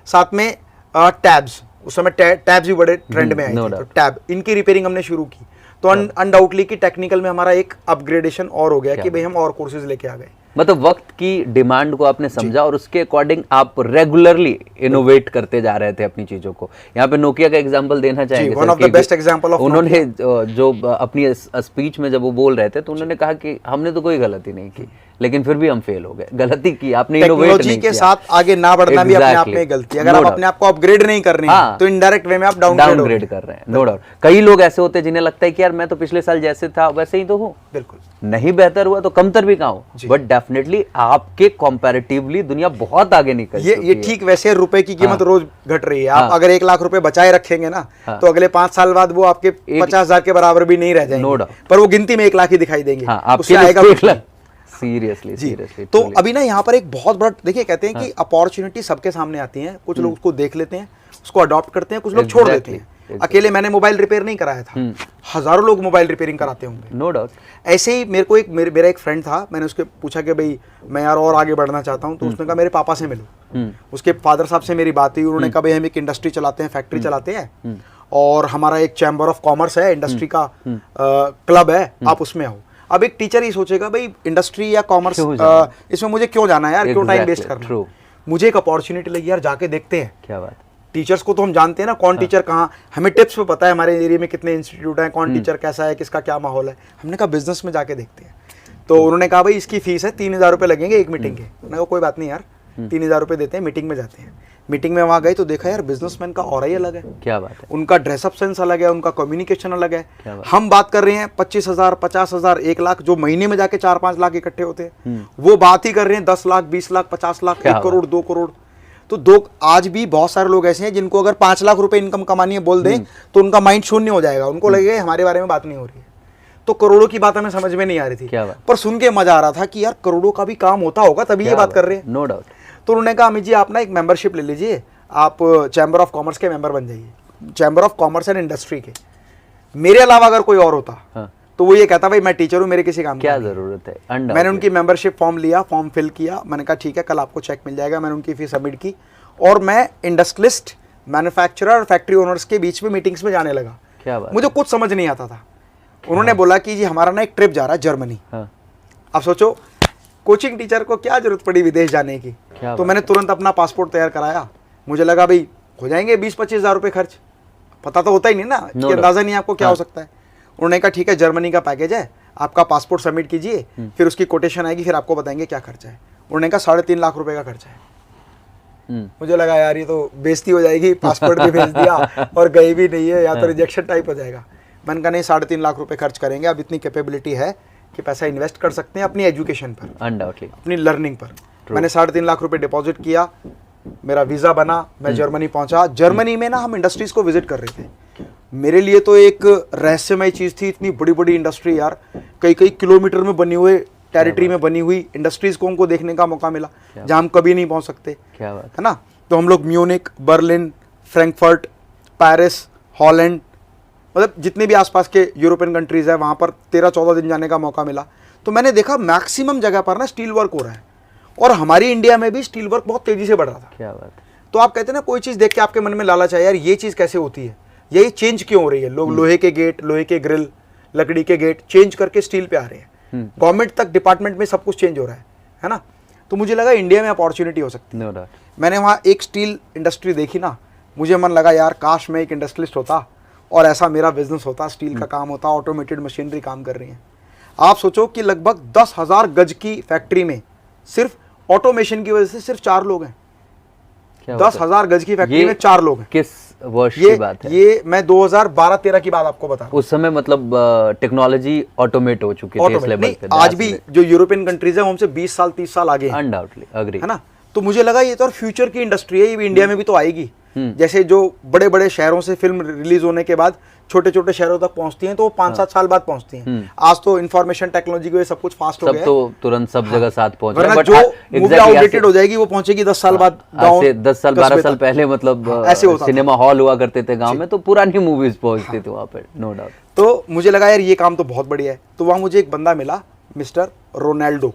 B: साथ में टैब्स, उस समय टैब्स भी बड़े ट्रेंड में आए थे, तो टैब, इनकी रिपेयरिंग हमने शुरू की। तो अनडाउटली कि टेक्निकल में हमारा एक अपग्रेडेशन और हो गया कि भाई हम और कोर्सेज लेके आ गए।
A: मतलब वक्त की डिमांड को आपने समझा और उसके अकॉर्डिंग आप रेगुलरली इनोवेट करते जा रहे थे अपनी चीजों को। यहाँ पे नोकिया का एग्जांपल देना चाहेंगे
B: one of the best example of
A: उन्होंने जो अपनी स्पीच में जब वो बोल रहे थे तो उन्होंने कहा कि हमने तो कोई गलती नहीं की, लेकिन फिर भी हम फेल हो गए। गलती की आपने, इनोवेट नहीं
B: के साथ आगे ना बढ़ना भी अपने आप में गलती है। अगर आप अपने आप को अपग्रेड नहीं कर रहे हैं तो इनडायरेक्ट वे में आप डाउनग्रेड
A: कर रहे हैं। No doubt. कई लोग ऐसे होते हैं जिन्हें लगता है कि यार मैं तो पिछले साल जैसे था वैसे ही तो हूँ,
B: बिल्कुल
A: नहीं बेहतर हुआ तो कमतर भी कहाँ हो, बट डेफिनेटली आपके कंपैरेटिवली दुनिया बहुत आगे निकल चुकी
B: ये ठीक वैसे रुपए की कीमत रोज घट रही है। आप अगर 1 लाख रुपए बचाए रखेंगे ना तो अगले 5 साल बाद वो आपके 50,000 के बराबर भी नहीं रह जाएंगे।
A: No doubt.
B: पर वो गिनती में 1 लाख ही दिखाई देंगे।
A: सीरियसली।
B: तो अभी ना यहाँ पर एक बहुत बड़ा, देखिए कहते हैं कि अपॉर्चुनिटी सबके सामने आती है, कुछ लोग उसको देख लेते हैं, उसको अडॉप्ट करते हैं, कुछ लोग छोड़ देते हैं। अकेले मैंने मोबाइल रिपेयर नहीं कराया था, हजारों लोग मोबाइल रिपेयरिंग कराते होंगे,
A: नो डाउट।
B: ऐसे ही मेरे को मेरा एक फ्रेंड था, मैंने उसके पूछा कि भाई मैं यार और आगे बढ़ना चाहता हूँ, तो उसने कहा मेरे पापा से मिलो। उसके फादर साहब से मेरी बात हुई, उन्होंने कहा भाई हम एक इंडस्ट्री चलाते हैं, फैक्ट्री चलाते हैं, और हमारा एक चैम्बर ऑफ कॉमर्स है, इंडस्ट्री का क्लब है, आप उसमें आओ। अब एक टीचर ही सोचेगा भाई इंडस्ट्री या कॉमर्स इसमें मुझे क्यों जाना है यार, क्यों टाइम वेस्ट करना। मुझे एक अपॉर्चुनिटी लगी यार, जाके देखते हैं।
A: क्या बात।
B: टीचर्स को तो हम जानते हैं ना, कौन टीचर कहाँ, हमें टिप्स पे पता है हमारे एरिया में कितने इंस्टीट्यूट हैं, कौन टीचर कैसा है, किसका क्या माहौल है। हमने कहा बिजनेस में जाके देखते हैं। तो उन्होंने कहा भाई इसकी फीस है 3,000 रुपये लगेंगे एक मीटिंग के। मैंने कहा कोई बात नहीं यार, 3,000 रुपये देते हैं, मीटिंग में जाते हैं। मीटिंग में वहाँ गए तो देखा यार बिजनेसमैन का ऑरा ही अलग है।
A: क्या बात है।
B: उनका ड्रेसअप सेंस अलग है, उनका कम्युनिकेशन अलग है। हम बात कर रहे हैं 25,000, 50,000, 1 लाख, जो महीने में जाके 4-5 लाख इकट्ठे होते हैं, वो बात ही कर रहे हैं 10 लाख, 20 लाख, 50 लाख, 1 करोड़, 2 करोड़। तो आज भी बहुत सारे लोग ऐसे हैं जिनको अगर 5 लाख रुपए इनकम कमानी है बोल दें तो उनका माइंड शून्य हो जाएगा, उनको लगेगा हमारे बारे में बात नहीं हो रही है। तो करोड़ों की बात हमें समझ में नहीं आ रही थी, पर सुन के मजा आ रहा था कि यार करोड़ों का भी काम होता होगा तभी ये बात कर रहे हैं।
A: No doubt.
B: तो उन्होंने कहा अमित जी आप ना एक मेंबरशिप ले लीजिए, आप चैम्बर ऑफ कॉमर्स के मेंबर बन जाइए। Chamber of commerce and industry के, मेरे अलावा अगर कोई और होता तो वो ये कहता भाई मैं टीचर हूँ, मेरे किसी काम
A: क्या जरूरत है।
B: मैंने उनकी मेंबरशिप फॉर्म लिया, फॉर्म फिल किया, मैंने कहा ठीक है कल आपको चेक मिल जाएगा। मैंने उनकी फीस सबमिट की और मैं इंडस्ट्रियलिस्ट, मैन्युफैक्चरर और फैक्ट्री ओनर्स के बीच में मीटिंग्स में जाने लगा।
A: क्या बात।
B: मुझे कुछ समझ नहीं आता था। उन्होंने बोला कि जी हमारा ना एक ट्रिप जा रहा है जर्मनी। अब सोचो कोचिंग टीचर को क्या जरूरत पड़ी विदेश जाने की। तो मैंने तुरंत अपना पासपोर्ट तैयार कराया। मुझे लगा भाई हो जाएंगे 20-25 हज़ार रुपये खर्च, पता तो होता ही नहीं ना कि अंदाजा नहीं आपको क्या हो सकता है। उन्होंने कहा ठीक है जर्मनी का पैकेज है, आपका पासपोर्ट सबमिट कीजिए, फिर उसकी कोटेशन आएगी, फिर आपको बताएंगे क्या खर्चा है। उन्होंने कहा 3.5 लाख रुपए का खर्चा है। मुझे लगा यार ये तो बेइज्जती हो जाएगी, पासपोर्ट भी भेज दिया और गई भी नहीं है, या तो रिजेक्शन टाइप हो जाएगा। मैंने कहा नहीं 3.5 लाख रुपए खर्च करेंगे, अब इतनी कैपेबिलिटी है कि पैसा इन्वेस्ट कर सकते हैं अपनी एजुकेशन पर,
A: अनडाउटली
B: अपनी लर्निंग पर। मैंने 3.5 लाख रुपए डिपॉजिट किया, मेरा वीज़ा बना, मैं जर्मनी पहुंचा। जर्मनी में ना हम इंडस्ट्रीज़ को विजिट कर रहे थे। मेरे लिए तो एक रहस्यमय चीज़ थी, इतनी बड़ी बड़ी इंडस्ट्री यार, कई किलोमीटर में बनी हुए टेरिटरी में बनी हुई इंडस्ट्रीज़ को हमको देखने का मौका मिला जहाँ हम कभी नहीं पहुँच सकते।
A: क्या बात
B: है ना। तो हम लोग Munich, Berlin, Frankfurt, Paris, Holland, मतलब जितने भी आसपास के यूरोपियन कंट्रीज़ है वहाँ पर 13-14 दिन जाने का मौका मिला। तो मैंने देखा मैक्सिमम जगह पर ना स्टील वर्क हो रहा है, और हमारी इंडिया में भी स्टील वर्क बहुत तेज़ी से बढ़ रहा था।
A: क्या बात।
B: तो आप कहते हैं ना कोई चीज़ देख के आपके मन में लालच है, यार ये चीज़ कैसे होती है, यही चेंज क्यों हो रही है? लोग लोहे के गेट, लोहे के ग्रिल, लकड़ी के गेट चेंज करके स्टील पे आ रहे हैं। गवर्नमेंट तक डिपार्टमेंट में सब कुछ चेंज हो रहा है ना? तो मुझे लगा इंडिया में अपॉर्चुनिटी हो सकती है।
A: No doubt.
B: मैंने वहाँ एक स्टील इंडस्ट्री देखी ना, मुझे मन लगा यार काश मैं एक इंडस्ट्रियलिस्ट होता और ऐसा मेरा बिजनेस होता, स्टील का काम होता, ऑटोमेटेड मशीनरी काम कर रही है। आप सोचो कि लगभग 10,000 गज की फैक्ट्री में सिर्फ ऑटोमेशन की वजह से सिर्फ 4 लोग हैं। 10,000 गज की फैक्ट्री में 4 लोग हैं।
A: किस वर्ष की बात है?
B: ये मैं 2012-13 की बात आपको बता रहा हूं।
A: उस समय मतलब टेक्नोलॉजी ऑटोमेट हो चुकी थी इस लेवल पे।
B: आज भी जो यूरोपियन कंट्रीज है वो हमसे 20 साल 30 साल आगे हैं।
A: अनडाउटली अग्री,
B: है ना? तो मुझे लगा ये तो फ्यूचर की इंडस्ट्री है, ये भी इंडिया में भी तो आएगी। जैसे जो बड़े बड़े शहरों से फिल्म रिलीज होने के बाद छोटे छोटे शहरों तक पहुंचती हैं तो वो 5-7 साल बाद पहुंचती हैं। आज तो इंफॉर्मेशन टेक्नोलॉजी की वजह से सब कुछ फास्ट हो गया है,
A: तो तुरंत सब जगह साथ पहुंच रहा है।
B: वरना जो मूवी आउटडेटेड हो जाएगी वो पहुंचेगी 10 साल बाद गांव।
A: 10 साल 12 साल पहले मतलब
B: ऐसे होता
A: सिनेमा हॉल हुआ करते थे गांव में, तो पुरानी मूवीज पहुंचती थी वहां पे, नो डाउट।
B: तो मुझे लगा यार ये काम तो बहुत बढ़िया है। तो वहाँ मुझे एक बंदा मिला, मिस्टर रोनाल्डो।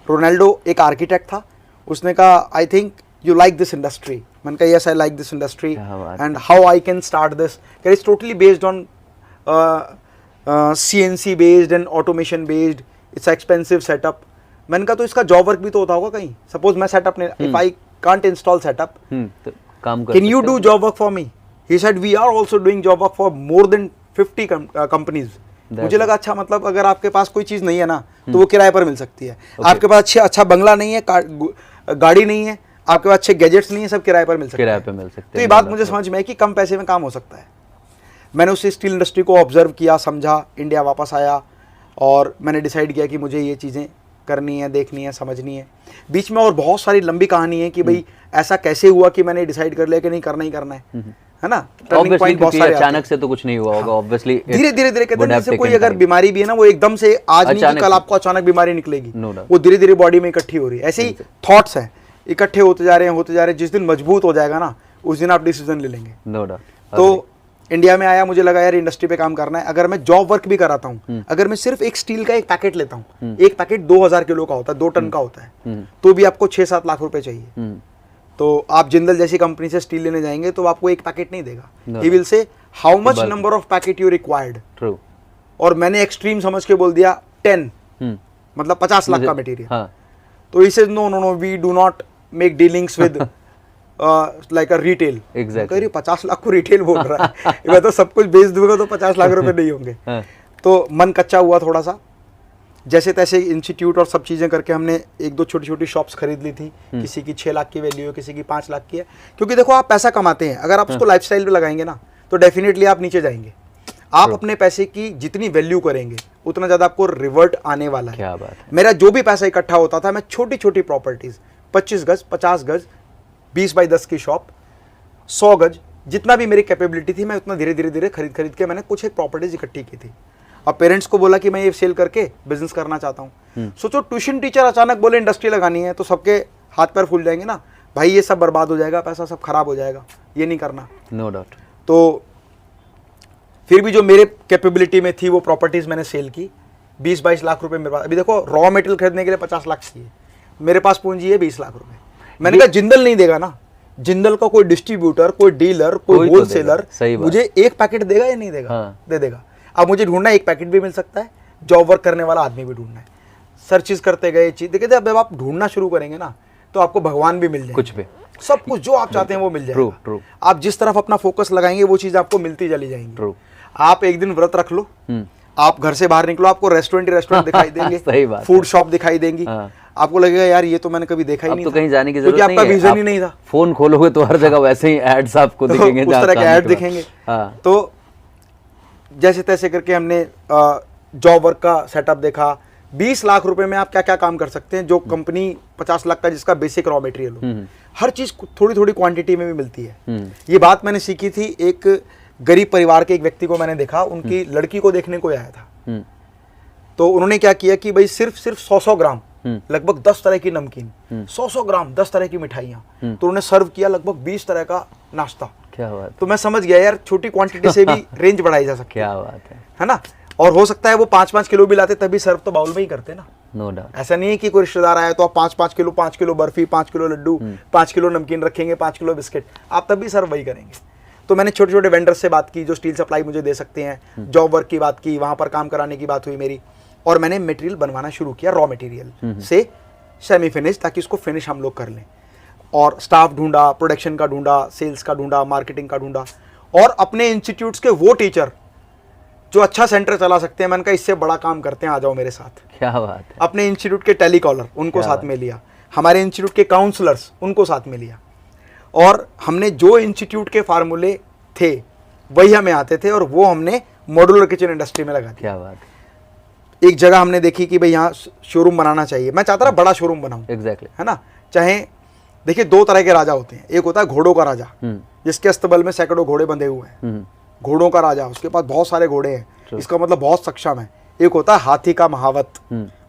B: रोनाल्डो एक आर्किटेक्ट था। उसने कहा I think you like this industry. मैंने कहा yes I like this industry and how I can start this. It's totally based on CNC based and automation based, it's expensive setup. मैंने कहा तो इसका जॉब वर्क भी तो होता होगा कहीं। सपोज मैं सेटअप ने, if I can't install setup, can you do job work for me? He said we are also doing job work for more than 50 companies. मुझे लगा अच्छा, मतलब अगर आपके पास कोई चीज नहीं है ना तो वो किराए पर मिल सकती है। आपके पास अच्छा बंगला नहीं है, गाड़ी नहीं है, आपके पास अच्छे गैजेट्स नहीं है, सब किराए पर मिल सकते हैं। तो ये बात मुझे समझ में आई कि कम पैसे में काम हो सकता है। मैंने उस स्टील इंडस्ट्री को ऑब्जर्व किया, समझा, इंडिया वापस आया और मैंने डिसाइड किया कि मुझे ये चीज़ें करनी है, देखनी है, समझनी है। बीच में और बहुत सारी लंबी कहानी है कि भाई ऐसा कैसे हुआ कि मैंने डिसाइड कर लिया कि नहीं करना ही करना है ना? टर्निंग पॉइंट बहुत सारे
A: अचानक से तो कुछ नहीं हुआ होगा, ऑब्वियसली
B: धीरे धीरे कहते हैं जैसे कोई अगर बीमारी भी है ना, वो एकदम से आज नहीं कल आपको अचानक बीमारी निकलेगी, वो धीरे धीरे बॉडी में इकट्ठी हो रही है। ऐसे ही थॉट्स हैं, इकट्ठे होते जा रहे हैं। जिस दिन मजबूत हो जाएगा ना उस दिन आप डिसीजन ले लेंगे।
A: No doubt.
B: तो इंडिया में आया, मुझे लगा यार इंडस्ट्री पे काम करना है। अगर मैं जॉब वर्क भी कराता हूँ, अगर मैं सिर्फ एक स्टील का एक पैकेट लेता हूँ, एक पैकेट 2000 किलो का होता है, 2 टन का होता है, तो भी आपको 6-7 लाख रुपए चाहिए। तो आप जिंदल जैसी कंपनी से स्टील लेने जाएंगे तो आपको एक पैकेट नहीं देगा। He will say how much number of packet you required.
A: True. और
B: मैंने एक्सट्रीम समझ के बोल दिया 10, मतलब 50 लाख का मटेरियल। तो he said no no no, we do not make dealings with like a retail. Exactly. 50 lakh को रिटेल बोल रहा है, मैं तो सब कुछ बेच दूंगा तो 50 लाख रुपए नहीं होंगे। तो मन कच्चा हुआ थोड़ा सा। जैसे तैसे इंस्टीट्यूट और सब चीज़ें करके हमने 1-2 छोटी छोटी शॉप्स खरीद ली थी। किसी की 6 लाख की वैल्यू है, किसी की 5 लाख की है। क्योंकि देखो आप पैसा कमाते हैं, अगर आप उसको लाइफस्टाइल पे लगाएंगे ना तो डेफिनेटली आप नीचे जाएंगे। आप अपने पैसे की जितनी वैल्यू करेंगे उतना ज़्यादा आपको रिवर्ट आने वाला है।
A: क्या बात है।
B: मेरा जो भी पैसा इकट्ठा होता था, मैं छोटी छोटी प्रॉपर्टीज़, 25 गज, 50 गज, 20 बाई 10 की शॉप, 100 गज, जितना भी मेरी कैपेबिलिटी थी मैं उतना धीरे धीरे खरीद के मैंने कुछ एक प्रॉपर्टीज इकट्ठी की थी। अब पेरेंट्स को बोला कि मैं ये सेल करके बिजनेस करना चाहता हूँ। सोचो ट्यूशन टीचर अचानक बोले इंडस्ट्री लगानी है तो सबके हाथ पैर फूल जाएंगे ना, भाई ये सब बर्बाद हो जाएगा, पैसा सब खराब हो जाएगा, ये नहीं करना।
A: No doubt.
B: तो फिर भी जो मेरे कैपेबिलिटी में थी वो प्रॉपर्टीज मैंने सेल की। 20-22 लाख रुपए मेरे पास। अभी देखो रॉ मटेरियल खरीदने के लिए 50 लाख चाहिए, मेरे पास पूंजी है 20 लाख रुपए। मैंने कहा जिंदल नहीं देगा ना, जिंदल का कोई डिस्ट्रीब्यूटर, कोई डीलर, कोई होलसेलर मुझे एक पैकेट देगा या नहीं देगा? दे देगा। अब मुझे ढूंढना, एक पैकेट भी मिल सकता है, जॉब वर्क करने वाला आदमी भी ढूंढना है। सर्चेस करते गए, चीज देखते, अब जब आप ढूंढना शुरू करेंगे ना तो आपको भगवान भी मिल जाएंगे,
A: कुछ भी,
B: सब कुछ जो आप चाहते हैं वो मिल जाएगा।
A: ट्रू।
B: आप जिस तरफ अपना फोकस लगाएंगे वो चीज आपको मिलती चली जाएंगी।
A: ट्रू।
B: आप एक दिन व्रत रख लो, आप घर से बाहर निकलो, आपको रेस्टोरेंट दिखाई देंगे,
A: सही बात,
B: फूड शॉप दिखाई देंगी। आपको लगेगा यार ये तो मैंने कभी देखा ही नहीं
A: तो कहीं जाने की जरूरत
B: नहीं है, क्योंकि आपका विजन ही नहीं था।
A: फोन खोलोगे तो हर जगह वैसे ही एड्स आपको दिखेंगे,
B: उस तरह के ऐड दिखेंगे। तो जैसे तैसे करके हमने जॉब वर्क का सेटअप देखा। 20 लाख रुपए में आप क्या क्या काम कर सकते हैं, जो कंपनी 50 लाख का जिसका बेसिक रॉ मटेरियल हो। हर चीज थोड़ी थोड़ी क्वांटिटी में भी मिलती है। ये बात मैंने सीखी थी, एक गरीब परिवार के एक व्यक्ति को मैंने देखा, उनकी लड़की को देखने को आया था। तो उन्होंने क्या किया कि भाई सिर्फ 100 ग्राम, लगभग 10 तरह की नमकीन, 100 ग्राम 10 तरह की मिठाइयाँ, तो उन्होंने सर्व किया लगभग 20 तरह का नाश्ता।
A: क्या बात।
B: तो मैं समझ गया यार छोटी क्वांटिटी से भी रेंज बढ़ाई जा सकती है।
A: क्या बात
B: है ना? और हो सकता है वो 5-5 किलो भी लाते तभी सर्व तो बाउल में ही करते ना।
A: No doubt.
B: ऐसा नहीं है कि कोई रिश्तेदार आया तो आप 5 kilo barfi, 5 kilo laddoo, 5 kilo namkeen रखेंगे, 5 किलो बिस्किट, आप तभी सर्व वही करेंगे। तो मैंने छोटे छोटे वेंडर्स से बात की जो स्टील सप्लाई मुझे दे सकते हैं, जॉब वर्क की बात की, वहाँ पर काम कराने की बात हुई मेरी, और मैंने मटेरियल बनवाना शुरू किया रॉ मटेरियल से सेमी फिनिश, ताकि उसको फिनिश हम लोग कर लें। और स्टाफ ढूंढा, प्रोडक्शन का ढूंढा, सेल्स का ढूंढा, मार्केटिंग का ढूंढा, और अपने इंस्टीट्यूट्स के वो टीचर जो अच्छा सेंटर चला सकते हैं, मैंने कहा इससे बड़ा काम करते हैं, आ जाओ मेरे साथ।
A: क्या बात है।
B: अपने इंस्टीट्यूट के टेलीकॉलर उनको साथ में लिया, हमारे इंस्टीट्यूट के काउंसलर्स उनको साथ में लिया, और हमने जो इंस्टीट्यूट के फार्मूले थे वही हमें आते थे, और वो हमने मॉड्यूलर किचन इंडस्ट्री में लगा दिया।
A: क्या बात है।
B: एक जगह हमने देखी कि भाई यहाँ शोरूम बनाना चाहिए, मैं चाहता था बड़ा शोरूम बनाऊं,
A: एग्जैक्टली,
B: है ना। चाहे देखिए, दो तरह के राजा होते हैं, एक होता है घोड़ों का राजा, जिसके अस्तबल में सैकड़ों घोड़े बंधे हुए हैं, घोड़ों का राजा, उसके पास बहुत सारे घोड़े हैं, इसका मतलब बहुत सक्षम है। एक होता है हाथी का महावत,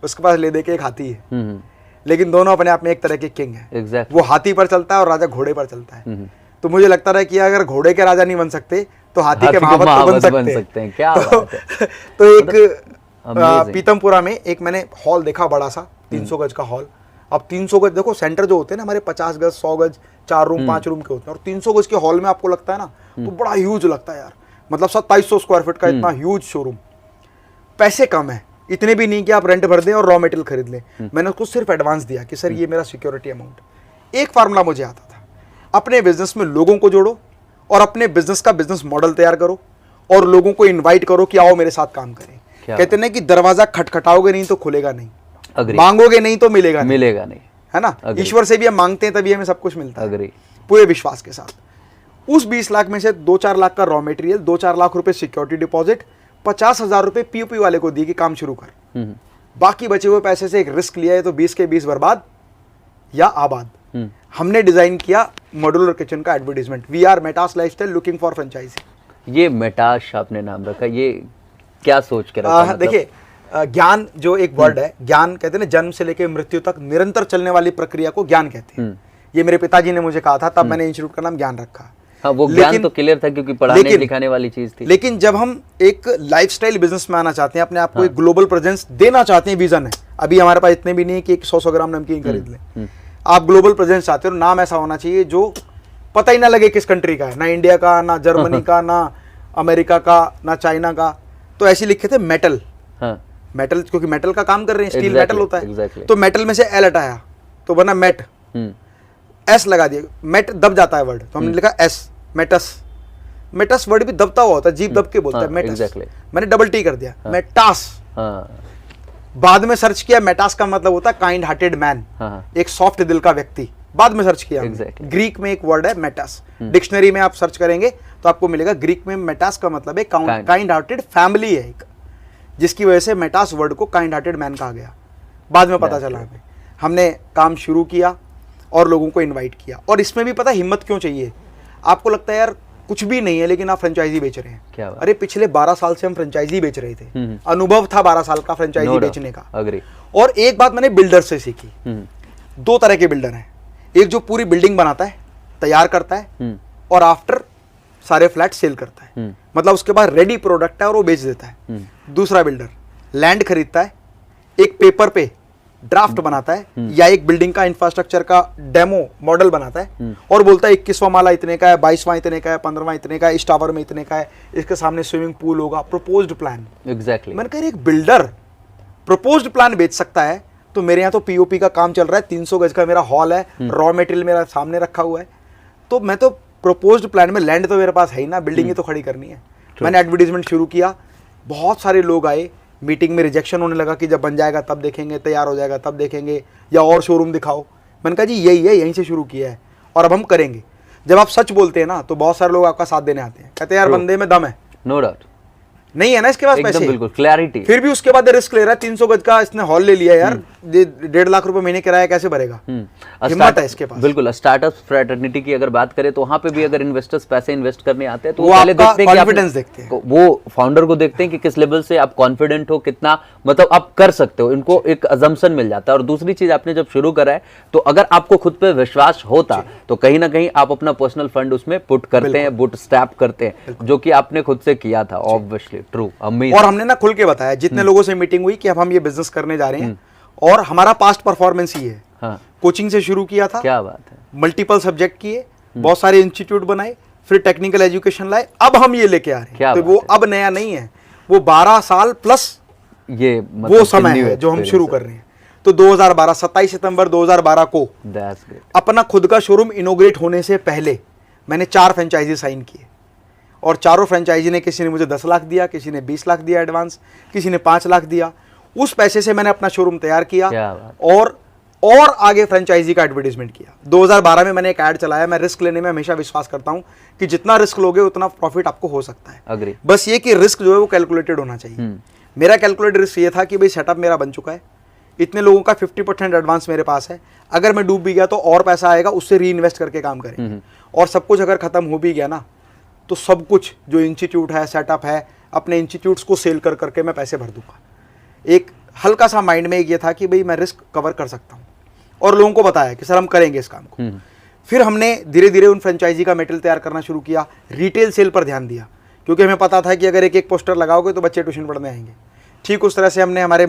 B: उसके पास ले दे के एक हाथी है, लेकिन दोनों अपने आप में एक तरह के किंग है।
A: exactly.
B: वो हाथी पर चलता है और राजा घोड़े पर चलता है। तो मुझे लगता रहा कि अगर घोड़े के राजा नहीं बन सकते तो हाथी के महावत तो बन सकते हैं।
A: क्या बात है।
B: तो एक पीतमपुरा में एक मैंने हॉल देखा, बड़ा सा 300 गज का हॉल। अब 300 गज देखो, सेंटर जो होते हैं ना हमारे 50 गज 100 गज 4 रूम 5 रूम के होते हैं, और 300 गज के हॉल में आपको लगता है ना तो बड़ा ह्यूज लगता है यार, मतलब 2700 स्क्वायर फीट का इतना ह्यूज शोरूम। पैसे कम है, इतने भी नहीं कि आप रेंट भर दें और रॉ मटेरियल खरीद लें। मैंने उसको सिर्फ एडवांस दिया कि सर ये मेरा सिक्योरिटी अमाउंट। एक फार्मूला मुझे आता था, अपने बिजनेस में लोगों को जोड़ो और अपने बिजनेस का बिजनेस मॉडल तैयार करो और लोगों को इन्वाइट करो कि आओ मेरे साथ काम करें। कहते हैं कि दरवाजा खटखटाओगे नहीं तो खुलेगा नहीं, मांगोगे नहीं तो मिलेगा नहीं, है ना। ईश्वर से भी हम मांगते हैं तभी हमें सब कुछ मिलता है, पूरे विश्वास के साथ। उस 20 लाख में से 2-4 लाख का रॉ मटेरियल, 2-4 लाख रुपए सिक्योरिटी डिपॉजिट, 50,000 रुपए पीओपी वाले को दिए कि काम शुरू कर। बाकी बचे हुए पैसे से एक रिस्क लिया है, तो 20 के 20 बर्बाद या आबाद। हमने डिजाइन किया मॉड्यूलर किचन का advertisement, we are Metas lifestyle looking for franchisee.
A: ये मेटास आपने नाम रखा, ये क्या सोच के रखा? मतलब?
B: देखिए, ज्ञान जो एक वर्ड है, ज्ञान कहते हैं ना, जन्म से लेकर मृत्यु तक निरंतर चलने वाली प्रक्रिया को ज्ञान कहते हैं। ये मेरे पिताजी ने मुझे कहा था, तब मैंने इंस्टीट्यूट का नाम ज्ञान रखा।
A: हाँ, वो ज्ञान तो क्लियर था क्योंकि पढ़ाने लिखाने वाली चीज थी।
B: लेकिन जब हम एक लाइफस्टाइल बिजनेस में आना चाहते हैं, अपने आप को एक ग्लोबल प्रेजेंस देना चाहते हैं, विजन है, अभी हमारे पास इतने भी नहीं है कि 100 ग्राम नमकीन खरीद लें। आप ग्लोबल प्रेजेंस चाहते हो, नाम ऐसा होना चाहिए जो पता ही ना लगे किस कंट्री का है, ना इंडिया का, ना जर्मनी का, ना अमेरिका का, ना चाइना का। तो ऐसे लिखे थे मेटल। मेटल, क्योंकि मेटल का काम कर रहे हैं, स्टील मेटल होता है। तो मेटल में से एल हटाया तो बना मेट, एस लगा दिया, मेट दब जाता है वर्ड, तो हमने लिखा एस, मेटस। मेटस वर्ड भी दबता हुआ होता है, जीभ दब के बोलता है मेटस। मैंने डबल टी कर दिया, मेटास। बाद में सर्च किया, मेटास का मतलब होता है काइंड हार्टेड मैन, एक सॉफ्ट दिल का व्यक्ति। बाद में सर्च किया, ग्रीक में एक वर्ड है मेटास, डिक्शनरी में आप सर्च करेंगे तो आपको मिलेगा, ग्रीक में मेटास का मतलब है काइंड हार्टेड फैमिली है एक, जिसकी वजह से मेटास वर्ड को काइंड हार्टेड मैन कहा गया। बाद में पता चला हमें। हमने काम शुरू किया और लोगों को इनवाइट किया। और इसमें भी पता हिम्मत क्यों चाहिए? आपको लगता है यार कुछ भी नहीं है, लेकिन आप फ्रेंचाइजी बेच रहे हैं। क्या अरे पिछले 12 साल से हम फ्रेंचाइजी बेच रहे थे, अनुभव था 12 साल का फ्रेंचाइजी बेचने का। और एक बात मैंने बिल्डर से सीखी, 2 तरह के बिल्डर हैं, एक जो पूरी बिल्डिंग बनाता है, तैयार करता है और आफ्टर सारे फ्लैट सेल करता है, मतलब उसके बाद रेडी प्रोडक्ट है और वो बेच देता है। दूसरा बिल्डर लैंड खरीदता है, एक पेपर पे ड्राफ्ट बनाता है या एक बिल्डिंग का इंफ्रास्ट्रक्चर का डेमो मॉडल बनाता है और बोलता है 21वां माला इतने का है, 22वां इतने का है, 15वां इतने का है, इस टावर में इतने का है, इसके सामने स्विमिंग पूल होगा, प्रपोज्ड प्लान।
A: एग्जैक्टली।
B: मैंने कहा एक बिल्डर प्रपोज्ड प्लान बेच सकता है, तो मेरे यहाँ तो पीओपी का काम चल रहा है, 300 गज का मेरा हॉल है, रॉ मटेरियल मेरा सामने रखा हुआ है, तो मैं तो प्रपोज्ड प्लान में, लैंड तो मेरे पास है ही ना, बिल्डिंग ही तो खड़ी करनी है। मैंने एडवर्टीजमेंट शुरू किया, बहुत सारे लोग आए, मीटिंग में रिजेक्शन होने लगा कि जब बन जाएगा तब देखेंगे, तैयार हो जाएगा तब देखेंगे, या और शोरूम दिखाओ। मैंने कहा जी यही है, यहीं से शुरू किया है और अब हम करेंगे। जब आप सच बोलते हैं ना तो बहुत सारे लोग आपका साथ देने आते हैं, कहते हैं यार बंदे में दम है।
A: No doubt.
B: नहीं है ना इसके पास पैसे,
A: बिल्कुल क्लैरिटी,
B: फिर भी उसके बाद रिस्क ले रहा है। 300 गज का इसने हॉल ले लिया यार, 1.5 लाख रुपए महीने किराया कैसे भरेगा? हिम्मत है इसके पास।
A: बिल्कुल। स्टार्टअप फ्रेटर्निटी की अगर बात करें तो वहां पे भी अगर इन्वेस्टर्स पैसे इन्वेस्ट करने आते हैं तो
B: वो
A: पहले देखते हैं
B: कॉन्फिडेंस देखते हैं,
A: वो फाउंडर को देखते हैं कि किस लेवल से आप कॉन्फिडेंट हो, कितना मतलब आप कर सकते हो, इनको एक अजम्पशन मिल जाता है। और दूसरी चीज, आपने जब शुरू करा है तो अगर आपको खुद पे विश्वास होता तो कहीं ना कहीं आप अपना पर्सनल फंड उसमें पुट करते हैं, बुट स्टैप करते हैं, जो कि आपने खुद से किया था। Obviously true, amazing.
B: और हमने ना खुल के बताया, जितने लोगों से मीटिंग हुई कि अब हम ये बिजनेस करने जा रहे हैं और हमारा पास्ट परफॉर्मेंस ही है। कोचिंग से शुरू किया था,
A: क्या बात है,
B: मल्टीपल सब्जेक्ट किए, बहुत सारे इंस्टीट्यूट बनाए, फिर टेक्निकल एजुकेशन लाए, अब हम ये लेके आ रहे
A: क्या
B: हैं। तो
A: बात
B: वो
A: है।
B: अब नया नहीं है, वो 12 साल प्लस
A: ये
B: वो समय है जो हम शुरू कर रहे हैं। तो 2012 27 सितंबर 2012 को
A: That's great.
B: अपना खुद का शोरूम इनोग्रेट होने से पहले मैंने 4 फ्रेंचाइजी साइन किए, और चारों फ्रेंचाइजी ने, किसी ने मुझे 10 लाख दिया, किसी ने 20 लाख दिया एडवांस, किसी ने 5 लाख दिया। उस पैसे से मैंने अपना शोरूम तैयार किया
A: क्या बात।
B: और आगे फ्रेंचाइजी का एडवर्टीजमेंट किया। 2012 में मैंने एक ऐड चलाया। मैं रिस्क लेने में हमेशा विश्वास करता हूं कि जितना रिस्क लोगे उतना प्रॉफिट आपको हो सकता है।
A: अग्री।
B: बस ये कि रिस्क जो है वो कैलकुलेटेड होना चाहिए। मेरा कैलकुलेटेड रिस्क ये था कि भाई सेटअप मेरा बन चुका है, इतने लोगों का 50% एडवांस मेरे पास है, अगर मैं डूब भी गया तो और पैसा आएगा, उससे री इन्वेस्ट करके काम करेंगे। और सब कुछ अगर खत्म हो भी गया ना, तो सब कुछ जो इंस्टीट्यूट है, सेटअप है, अपने इंस्टीट्यूट्स को सेल कर करके मैं पैसे भर दूंगा। एक हल्का सा माइंड में ये था कि भाई मैं रिस्क कवर कर सकता हूँ, और लोगों को बताया कि सर हम करेंगे इस काम को। फिर हमने धीरे धीरे उन फ्रेंचाइजी का मेटेरियल तैयार करना शुरू किया, रिटेल सेल पर ध्यान दिया, क्योंकि हमें पता था कि अगर एक एक पोस्टर लगाओगे तो बच्चे ट्यूशन पढ़ने आएंगे। ठीक उस तरह से हमने हमारे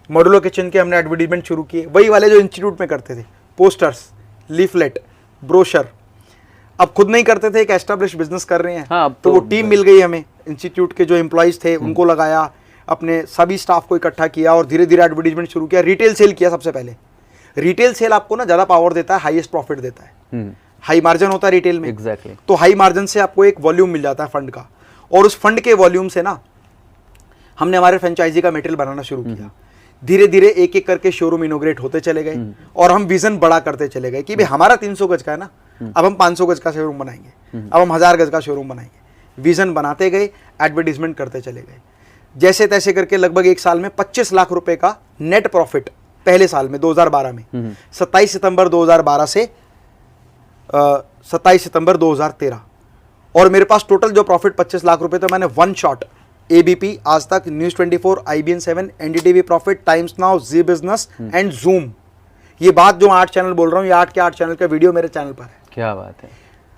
B: मॉड्यूलर किचन के हमने एडवर्टीजमेंट शुरू किए, वही वाले जो इंस्टीट्यूट में करते थे, पोस्टर्स, लीफलेट, ब्रोशर। अब खुद नहीं करते थे, एक एस्टैब्लिश बिजनेस कर रहे हैं।
A: हाँ,
B: तो वो टीम मिल गई हमें, इंस्टीट्यूट के जो एम्प्लॉइज थे उनको लगाया, अपने सभी स्टाफ को इकट्ठा किया और धीरे धीरे एडवर्टीजमेंट शुरू किया। रिटेल सेल किया सबसे पहले। रिटेल सेल आपको ना ज़्यादा पावर देता है, हाईएस्ट प्रॉफिट देता है, हाई मार्जिन होता है रिटेल में।
A: एग्जैक्टली।
B: तो हाई मार्जिन से आपको एक वॉल्यूम मिल जाता है फंड का, और उस फंड के वॉल्यूम से ना हमने हमारे फ्रेंचाइजी का मटेरियल बनाना शुरू किया। धीरे धीरे एक एक करके शोरूम इनोग्रेट होते चले गए, और हम विजन बड़ा करते चले गए कि भाई हमारा 300 गज का है ना, अब हम 500 गज का शोरूम बनाएंगे, अब हम 1000 गज का शोरूम बनाएंगे। विजन बनाते गए, एडवर्टीजमेंट करते चले गए। जैसे तैसे करके लगभग एक साल में 25 लाख रुपए का नेट प्रॉफिट पहले साल में 2012 में, 27 सितंबर 2012 से 27 सितंबर 2013। और मेरे पास टोटल जो प्रॉफिट 25 लाख रुपए, तो मैंने one shot ABP, Aaj Tak, news 24, IBN 7, NDTV profit, Times Now, Zee business and Zoom, ये बात जो 8 चैनल बोल रहा हूँ, ये 8 के 8 चैनल का वीडियो मेरे चैनल पर है।
A: क्या बात है।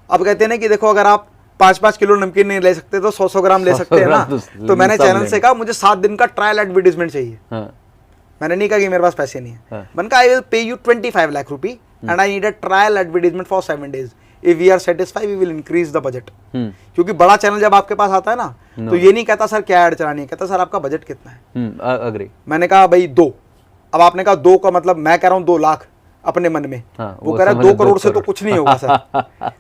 B: अब कहते हैं ना कि देखो, अगर आप 5-5 किलो नमकीन नहीं ले सकते तो 100-100 ग्राम ले सकते हैं ना। तो मैंने चैनल से कहा मुझे 7 दिन का ट्रायल एडवर्टीजमेंट चाहिए। मैंने नहीं कहा कि मेरे पास पैसे नहीं है। मैंने कहा I will pay you 25 lakh rupee and I need a trial advertisement for 7 days। If we are satisfied we will increase the budget. क्योंकि बड़ा चैनल जब आपके पास आता है ना, तो ये नहीं कहता सर क्या ऐड चलानी है, कहता सर आपका बजट कितना है।
A: अग्री।
B: मैंने कहा भाई 2। अब आपने कहा 2 का मतलब, मैं कह रहा हूँ 2 लाख अपने मन में। वो कह रहा है 2 करोड़ से तो कुछ नहीं होगा सर।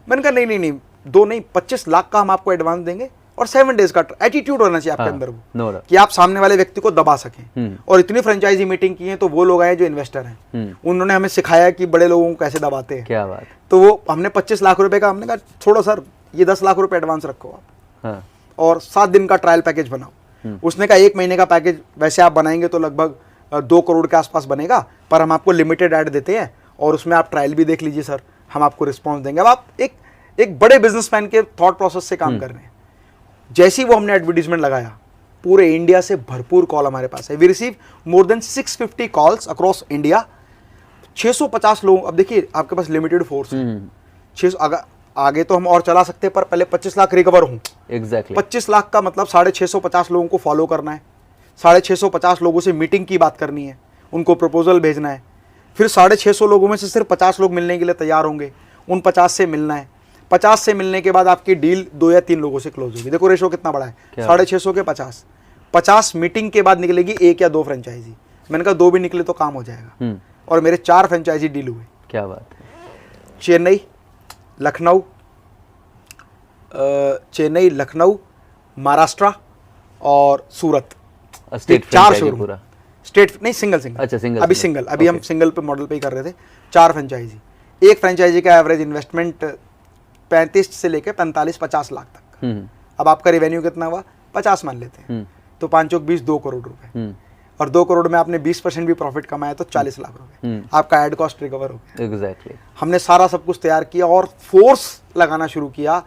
B: मैंने कहा नहीं 2 नहीं, 25 लाख का हम आपको एडवांस देंगे, और 7 days का एटीट्यूड होना चाहिए आपके अंदर वो, कि आप सामने वाले व्यक्ति को दबा सकें। और इतनी फ्रेंचाइजी मीटिंग की है, तो वो लोग आए जो इन्वेस्टर हैं, उन्होंने हमें सिखाया कि बड़े लोगों को कैसे दबाते हैं।
A: क्या बात।
B: तो वो हमने 25 लाख रुपए का, हमने कहा छोड़ो सर, ये 10 लाख रुपए एडवांस रखो आप, और 7 दिन का ट्रायल पैकेज बनाओ। उसने कहा 1 महीने का पैकेज वैसे आप बनाएंगे तो लगभग 2 करोड़ के आसपास बनेगा, पर हम आपको लिमिटेड ऐड देते हैं, और उसमें आप ट्रायल भी देख लीजिए सर, हम आपको रिस्पॉन्स देंगे। अब आप एक बड़े बिजनेसमैन के थॉट प्रोसेस से काम कर रहे हैं। जैसे ही वो हमने एडवर्टीजमेंट लगाया, पूरे इंडिया से भरपूर कॉल हमारे पास है। We receive more than 650 calls across India. 650 लोग। अब देखिए आपके पास लिमिटेड फोर्स है, 600 आगे तो हम और चला सकते हैं, पर पहले 25 लाख रिकवर हूँ।
A: एग्जैक्टली।
B: 25 लाख का मतलब 650 लोगों को फॉलो करना है, 650 लोगों से मीटिंग की बात करनी है, उनको प्रपोजल भेजना है, फिर 650 लोगों में से सिर्फ 50 लोग मिलने के लिए तैयार होंगे, उन 50 से मिलना है। 50 से मिलने के बाद आपकी डील 2 या 3 लोगों से क्लोज होगी। देखो रेशो कितना बड़ा है, 650 के 50 मीटिंग के बाद निकलेगी 1 या 2 फ्रेंचाइजी। मैंने कहा 2 भी निकले तो काम हो जाएगा, और मेरे 4 फ्रेंचाइजी डील हुए।
A: क्या बात है।
B: चेन्नई, लखनऊ, महाराष्ट्र और सूरत,
A: स्टेट
B: 4 शोरूम। स्टेट नहीं, सिंगल।
A: अच्छा, सिंगल।
B: अभी सिंगल, अभी हम सिंगल पे मॉडल पे ही कर रहे थे। 4 फ्रेंचाइजी। एक फ्रेंचाइजी का एवरेज इन्वेस्टमेंट 35 से लेकर 45-50 लाख तक। अब आपका रेवेन्यू कितना हुआ, 50 मान लेते हैं, तो 5 चौक 20, 2 करोड़ रुपए, और 2 करोड़ में आपने 20% भी प्रॉफिट कमाया तो 40 लाख रुपए आपका एड कॉस्ट रिकवर हो गया।
A: एग्जैक्टली।
B: हमने सारा सब कुछ तैयार किया और फोर्स लगाना शुरू किया।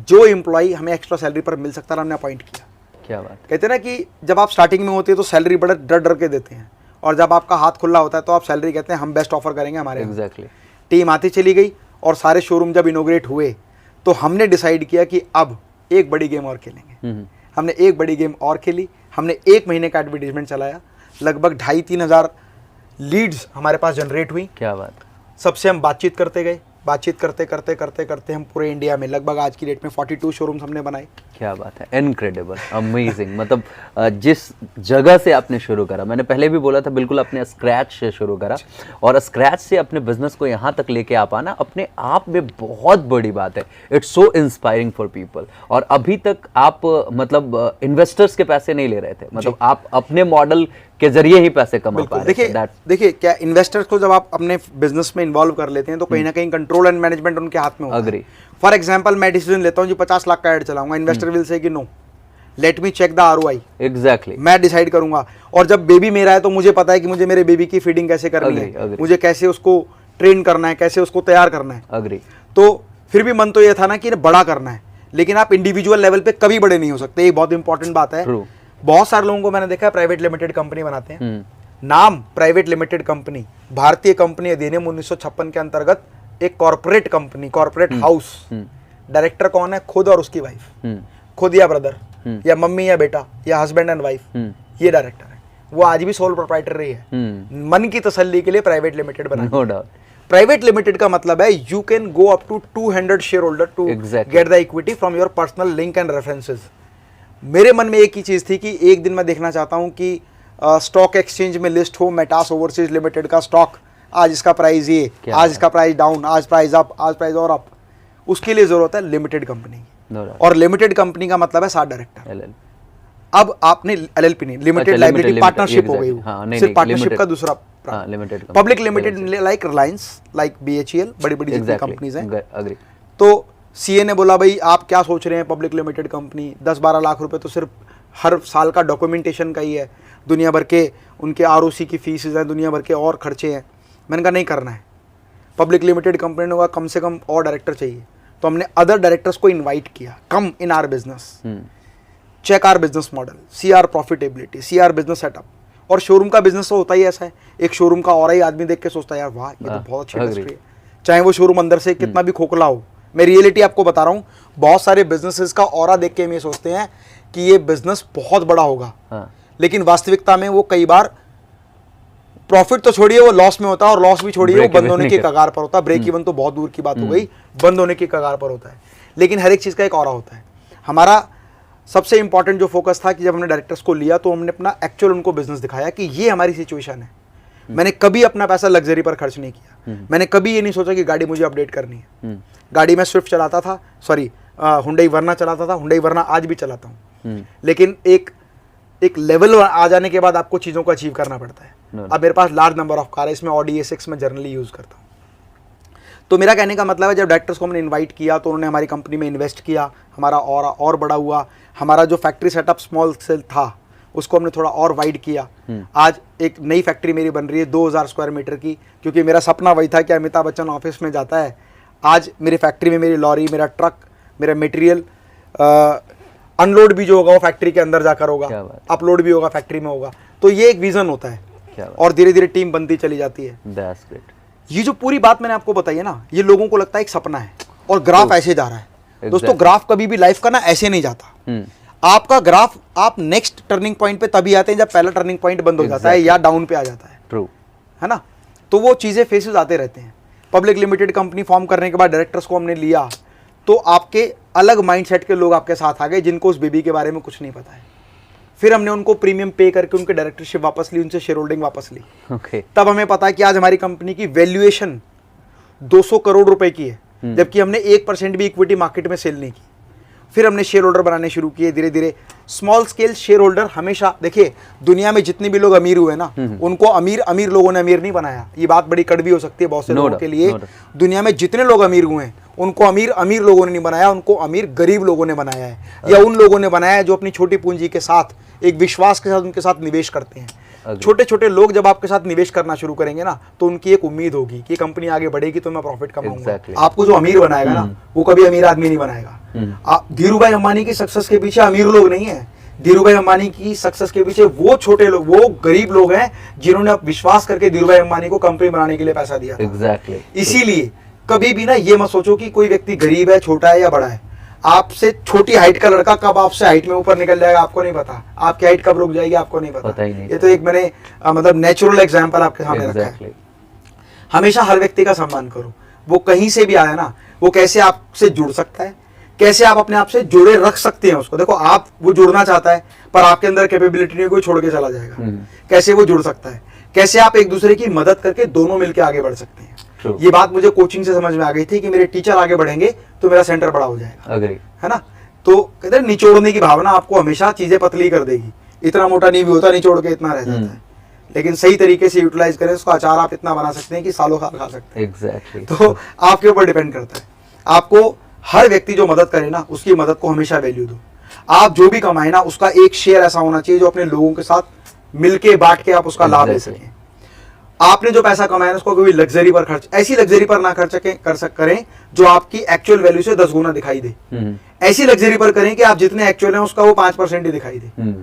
B: जो एम्प्लॉई हमें एक्स्ट्रा सैलरी पर मिल सकता है हमने अपॉइंट किया।
A: क्या बात।
B: कहते हैं ना कि जब आप स्टार्टिंग में होते हैं तो सैलरी बड़ा डर डर के देते हैं, और जब आपका हाथ खुला होता है तो आप सैलरी कहते हैं हम बेस्ट ऑफर करेंगे हमारे।
A: एग्जैक्टली।
B: टीम आती चली गई, और सारे शोरूम जब इनोग्रेट हुए तो हमने डिसाइड किया कि अब एक बड़ी गेम और खेलेंगे। हमने एक बड़ी गेम और खेली। हमने 1 महीने का एडवर्टीजमेंट चलाया, लगभग 2,500-3,000 लीड्स हमारे पास जनरेट हुई।
A: क्या बात।
B: सबसे हम बातचीत करते गए, बातचीत करते करते करते करते हम पूरे इंडिया में लगभग आज की डेट में 42 शोरूम्स हमने बनाए।
A: क्या बात है, इनक्रेडिबल, अमेजिंग। मतलब जिस जगह से आपने शुरू करा, मैंने पहले भी बोला था, बिल्कुल अपने स्क्रैच से शुरू करा, और स्क्रैच से अपने बिजनेस को यहाँ तक लेके आ पाना अपने आप में बहुत बड़ी बात है। It's so inspiring for people. और अभी तक आप मतलब इन्वेस्टर्स के पैसे नहीं ले रहे थे, मतलब आप अपने मॉडल के जरिए ही पैसे कमा पा रहे थे।
B: देखिए क्या इन्वेस्टर्स को जब आप अपने बिजनेस में इन्वॉल्व कर लेते हैं तो कहीं ना कहीं कंट्रोल एंड मैनेजमेंट उनके हाथ में होता है। फॉर एग्जांपल मैं डिसीजन लेता हूं जो 50 लाख का ऐड चलाऊंगा, इन्वेस्टर विल से कि no, let me check the ROI.
A: Exactly,
B: मैं डिसाइड करूंगा। और जब बेबी मेरा है तो मुझे पता है कि मुझे मेरे बेबी की फीडिंग कैसे करनी है, मुझे कैसे उसको ट्रेन करना है, कैसे उसको तैयार करना है।
A: अग्री।
B: तो फिर भी मन तो ये था ना कि बड़ा करना है, लेकिन आप इंडिविजुअल लेवल पे कभी बड़े नहीं हो सकते। ये बहुत इंपॉर्टेंट बात है। बहुत सारे लोगों को मैंने देखा है प्राइवेट लिमिटेड कंपनी बनाते हैं, नाम प्राइवेट लिमिटेड कंपनी, भारतीय कंपनी अधिनियम 1956 के अंतर्गत एक corporate company, corporate house. Director कौन है? खुद और उसकी वाइफ, खुद या ब्रदर या मम्मी या बेटा या हस्बैंड एंड वाइफ, ये डायरेक्टर है। वो आज भी सोल प्रोप्राइटर ही है। मन की तसल्ली के लिए प्राइवेट लिमिटेड बना।
A: No doubt.
B: प्राइवेट लिमिटेड का मतलब है you can go up to 200 share holder to get the equity from your personal link and references. मेरे मन में एक ही चीज थी कि एक दिन मैं देखना चाहता हूं कि स्टॉक एक्सचेंज में लिस्ट हो मेटास ओवरसीज लिमिटेड का स्टॉक, आज इसका प्राइस ये, आज इसका प्राइस डाउन, आज प्राइस अप, आज प्राइस और अप। उसके लिए जरूरत है लिमिटेड कंपनी की, और लिमिटेड कंपनी का मतलब है 7 डायरेक्टर। अब आपने एलएलपी नहीं, लिमिटेड लाइबिलिटी पार्टनरशिप हो गई, सिर्फ पार्टनरशिप का दूसरा limited. Public limited like Reliance, like BHEL, बड़ी बड़ी जितनी कंपनीज हैं। तो सीए ने बोला भाई आप क्या सोच रहे हैं, पब्लिक लिमिटेड कंपनी 10-12 लाख रुपए तो सिर्फ हर साल का डॉक्यूमेंटेशन का ही है, दुनिया भर के उनके आरओसी की फीसेज हैं, दुनिया भर के और खर्चे हैं। मैंने कहा नहीं करना है। पब्लिक लिमिटेड कंपनी ने कहा कम से कम और डायरेक्टर चाहिए, तो हमने अदर डायरेक्टर्स को इन्वाइट किया, come in our business, check our business model, see our profitability, see our business setup. और शोरूम का बिजनेस तो होता ही ऐसा है, एक शोरूम का और ही आदमी देख के सोचता है यार वाह ये तो बहुत अच्छी इंडस्ट्री है, चाहे वो शोरूम अंदर से कितना भी खोखला हो। मैं रियलिटी आपको बता रहा हूँ, बहुत सारे बिजनेसेस का ऑरा देख के हम ये सोचते हैं कि ये बिजनेस बहुत बड़ा होगा, लेकिन वास्तविकता में वो कई बार प्रॉफिट तो छोड़िए वो लॉस में होता है, और लॉस भी छोड़िए वो बंद होने की कगार पर होता है। ब्रेक इवन तो बहुत दूर की बात हो गई, बंद होने की कगार पर होता है। लेकिन हर एक चीज़ का एक ऑरा होता है। हमारा सबसे इंपॉर्टेंट जो फोकस था कि जब हमने डायरेक्टर्स को लिया तो हमने अपना एक्चुअल उनको बिजनेस दिखाया कि ये हमारी सिचुएशन है। मैंने कभी अपना पैसा लग्जरी पर खर्च नहीं किया, मैंने कभी ये नहीं सोचा कि गाड़ी मुझे अपडेट करनी है। गाड़ी में स्विफ्ट चलाता था, सॉरी हुंडई वर्ना चलाता था, हुंडई वर्ना आज भी चलाता हूँ, लेकिन एक लेवल आ जाने के बाद आपको चीज़ों को अचीव करना पड़ता है। अब मेरे पास लार्ज नंबर ऑफ कार है, इसमें ऑडी A6 में जनरली यूज़ करता हूँ। तो मेरा कहने का मतलब है जब डायरेक्टर्स को हमने इनवाइट किया तो उन्होंने हमारी कंपनी में इन्वेस्ट किया, हमारा और बड़ा हुआ। हमारा जो फैक्ट्री सेटअप स्मॉल सेल था उसको हमने थोड़ा और वाइड किया। आज एक नई फैक्ट्री मेरी बन रही है 2000 स्क्वायर मीटर की, क्योंकि मेरा सपना वही था कि अमिताभ बच्चन ऑफिस में जाता है। आज मेरी फैक्ट्री में मेरी लॉरी, मेरा ट्रक, मेरा मटेरियल अनलोड भी जो होगा वो फैक्ट्री के अंदर जाकर होगा, अपलोड भी होगा फैक्ट्री में होगा। तो ये एक विजन होता है और धीरे धीरे टीम बनती चली जाती है। ये जो पूरी बात मैंने आपको बताई है ना, ये लोगों को लगता है एक सपना है और ग्राफ ऐसे जा रहा है। दोस्तों ग्राफ कभी भी लाइफ का ना ऐसे नहीं जाता। आपका ग्राफ आप नेक्स्ट टर्निंग पॉइंट पे तभी आते हैं जब पहला टर्निंग पॉइंट बंद हो जाता है या डाउन पे आ जाता है। ट्रू है ना। तो वो चीजें फेसेस आते रहते हैं। पब्लिक लिमिटेड कंपनी फॉर्म करने के बाद डायरेक्टर्स को हमने लिया तो आपके अलग माइंडसेट के लोग आपके साथ आ गए जिनको उस बेबी के बारे में कुछ नहीं पता है। फिर हमने उनको प्रीमियम पे करके उनके डायरेक्टरशिप वापस ली, उनसे शेयर होल्डिंग वापस ली। तब हमें पता है कि आज हमारी कंपनी की वैल्यूएशन 200 करोड़ रुपए की है, जबकि हमने 1% भी इक्विटी मार्केट में सेल नहीं की। फिर हमने शेयर होल्डर बनाने शुरू किए धीरे धीरे। स्मॉल स्केल शेयर होल्डर हमेशा, देखिए दुनिया में जितने भी लोग अमीर हुए ना, उनको अमीर लोगों ने अमीर नहीं बनाया। ये बात बड़ी कड़वी हो सकती है बहुत से लोगों के लिए। दुनिया में जितने लोग अमीर हुए हैं उनको अमीर लोगों ने नहीं बनाया, उनको अमीर गरीब लोगों ने बनाया है, या उन लोगों ने बनाया है जो अपनी छोटी पूंजी के साथ एक विश्वास के साथ उनके साथ निवेश करते हैं। छोटे छोटे लोग जब आपके साथ निवेश करना शुरू करेंगे ना तो उनकी एक उम्मीद होगी कि कंपनी आगे बढ़ेगी तो मैं प्रॉफिट कमाऊंगा। आपको जो अमीर बनाएगा ना वो कभी अमीर आदमी नहीं बनाएगा। धीरूभाई अंबानी की सक्सेस के पीछे अमीर लोग नहीं है। धीरूभाई अंबानी की सक्सेस के पीछे वो छोटे लोग, वो गरीब लोग हैं जिन्होंने विश्वास करके धीरूभाई अंबानी को कंपनी बनाने के लिए पैसा दिया था। इसीलिए कभी भी ना ये मत सोचो कि कोई व्यक्ति गरीब है, छोटा है या बड़ा है। आपसे छोटी हाइट का लड़का कब आपसे हाइट में ऊपर निकल जाएगा आपको नहीं पता, आपकी हाइट कब रुक जाएगी आपको नहीं पता। ये तो एक मैंने मतलब नेचुरल एग्जांपल आपके सामने रखा है। हमेशा हर व्यक्ति का सम्मान करो। वो कहीं से भी आया ना, वो कैसे आपसे जुड़ सकता है, कैसे आप अपने आप से जुड़े रख सकते हैं उसको। देखो आप, वो जुड़ना चाहता है पर आपके अंदर कैपेबिलिटी नहीं, कोई छोड़ के चला जाएगा, कैसे वो जुड़ सकता है, कैसे आप एक दूसरे की मदद करके दोनों मिलकर आगे बढ़ सकते हैं। ये बात मुझे कोचिंग से समझ में आ गई थी कि मेरे टीचर आगे बढ़ेंगे तो मेरा सेंटर बड़ा हो जाएगा, है ना। तो कहते हैं निचोड़ने की भावना आपको हमेशा चीजें पतली कर देगी। इतना मोटा नहीं भी होता, निचोड़ के इतना रह जाता है, लेकिन सही तरीके से यूटिलाइज करें उसका अचार आप इतना बना सकते हैं कि सालों साल खा सकते हैं।
A: एग्जैक्टली।
B: तो आपके ऊपर डिपेंड करता है। आपको हर व्यक्ति जो मदद करे ना, उसकी मदद को हमेशा वैल्यू दो। आप जो भी कमाए ना, उसका एक शेयर ऐसा होना चाहिए जो अपने लोगों के साथ मिलके बांट के आप उसका लाभ ले सकें। आपने जो पैसा कमाया ना, उसको कभी लग्जरी पर खर्च, ऐसी लग्जरी पर ना खर्च करें जो आपकी एक्चुअल वैल्यू से 10 गुना दिखाई दे। ऐसी लग्जरी पर करें कि आप जितने एक्चुअल हैं उसका वो 5% ही दिखाई दे।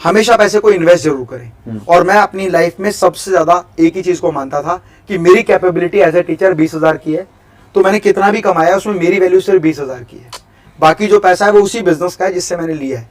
B: हमेशा पैसे को इन्वेस्ट जरूर करें। और मैं अपनी लाइफ में सबसे ज्यादा एक ही चीज को मानता था कि मेरी कैपेबिलिटी एज ए टीचर 20,000 की है, तो मैंने कितना भी कमाया उसमें मेरी वैल्यू सिर्फ 20,000 की है। बाकी जो पैसा है वो उसी बिजनेस का है जिससे मैंने लिया है।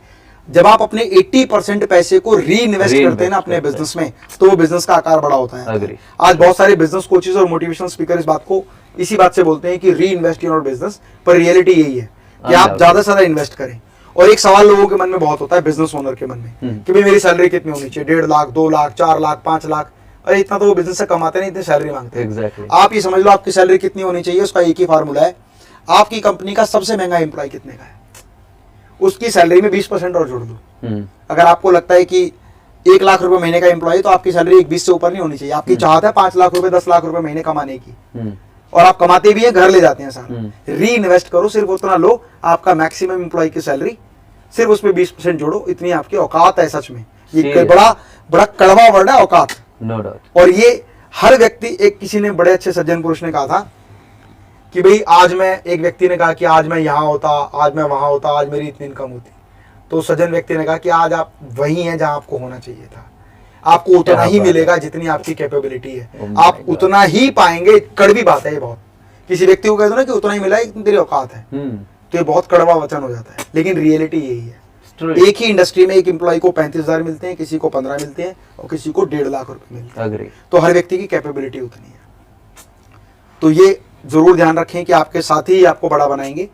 B: जब आप अपने 80% पैसे को री इन्वेस्ट करते हैं ना अपने बिजनेस में, तो वो बिजनेस का आकार बड़ा होता है। आज बहुत सारे बिजनेस कोचेस और मोटिवेशनल स्पीकर इस बात को इसी बात से बोलते हैं कि री इन्वेस्ट इन योर बिजनेस, पर रियलिटी यही है कि आप ज्यादा से ज्यादा इन्वेस्ट करें। और एक सवाल लोगों के मन में बहुत होता है, बिजनेस ओनर के मन में, कि भाई मेरी सैलरी कितनी होनी चाहिए, 1.5 लाख, 2 लाख, 4 लाख, 5 लाख। अरे इतना तो वो बिजनेस से कमाते नहीं, इतनी सैलरी मांगते हैं। आप ये समझ लो आपकी सैलरी कितनी होनी चाहिए, उसका एक ही फार्मूला है। आपकी कंपनी का सबसे महंगा एम्प्लॉय कितने का है, उसकी सैलरी में 20% और जोड़ दो। अगर आपको लगता है कि 1 लाख रुपए महीने का एम्प्लॉय, तो आपकी सैलरी 20 से ऊपर नहीं होनी चाहिए। आपकी चाहत है 5 लाख रुपए, 10 लाख रुपए महीने कमाने की, और आप कमाते भी है, घर ले जाते हैं सारा। री इन्वेस्ट करो, सिर्फ उतना लो, आपका मैक्सिमम एम्प्लॉय की सैलरी, सिर्फ उसमें 20% जोड़ो, इतनी आपकी औकात है। सच में ये बड़ा कड़वा वर्ड है, औकात।
A: No doubt.
B: और ये हर व्यक्ति, एक किसी ने बड़े अच्छे सज्जन पुरुष ने कहा था कि भाई आज मैं, एक व्यक्ति ने कहा कि आज मैं यहाँ होता, आज मैं वहां होता, आज मेरी इतनी इनकम होती। तो सज्जन व्यक्ति ने कहा कि आज आप वही हैं जहां आपको होना चाहिए था। आपको उतना ही मिलेगा जितनी आपकी कैपेबिलिटी है, आप उतना ही पाएंगे। कड़वी बात है ये बहुत। किसी व्यक्ति को कह दो ना कि उतना ही मिला है जितनी तेरी औकात है, तो ये बहुत कड़वा वचन हो जाता है, लेकिन रियलिटी यही है। एक ही इंडस्ट्री में एक एम्प्लॉय को 35,000 मिलते हैं, किसी को 15 मिलते हैं, और किसी को 1.5 लाख रुपए मिलते हैं। तो हर व्यक्ति की कैपेबिलिटी उतनी है। तो ये जरूर ध्यान रखें कि आपके साथी ही आपको बड़ा बनाएंगे,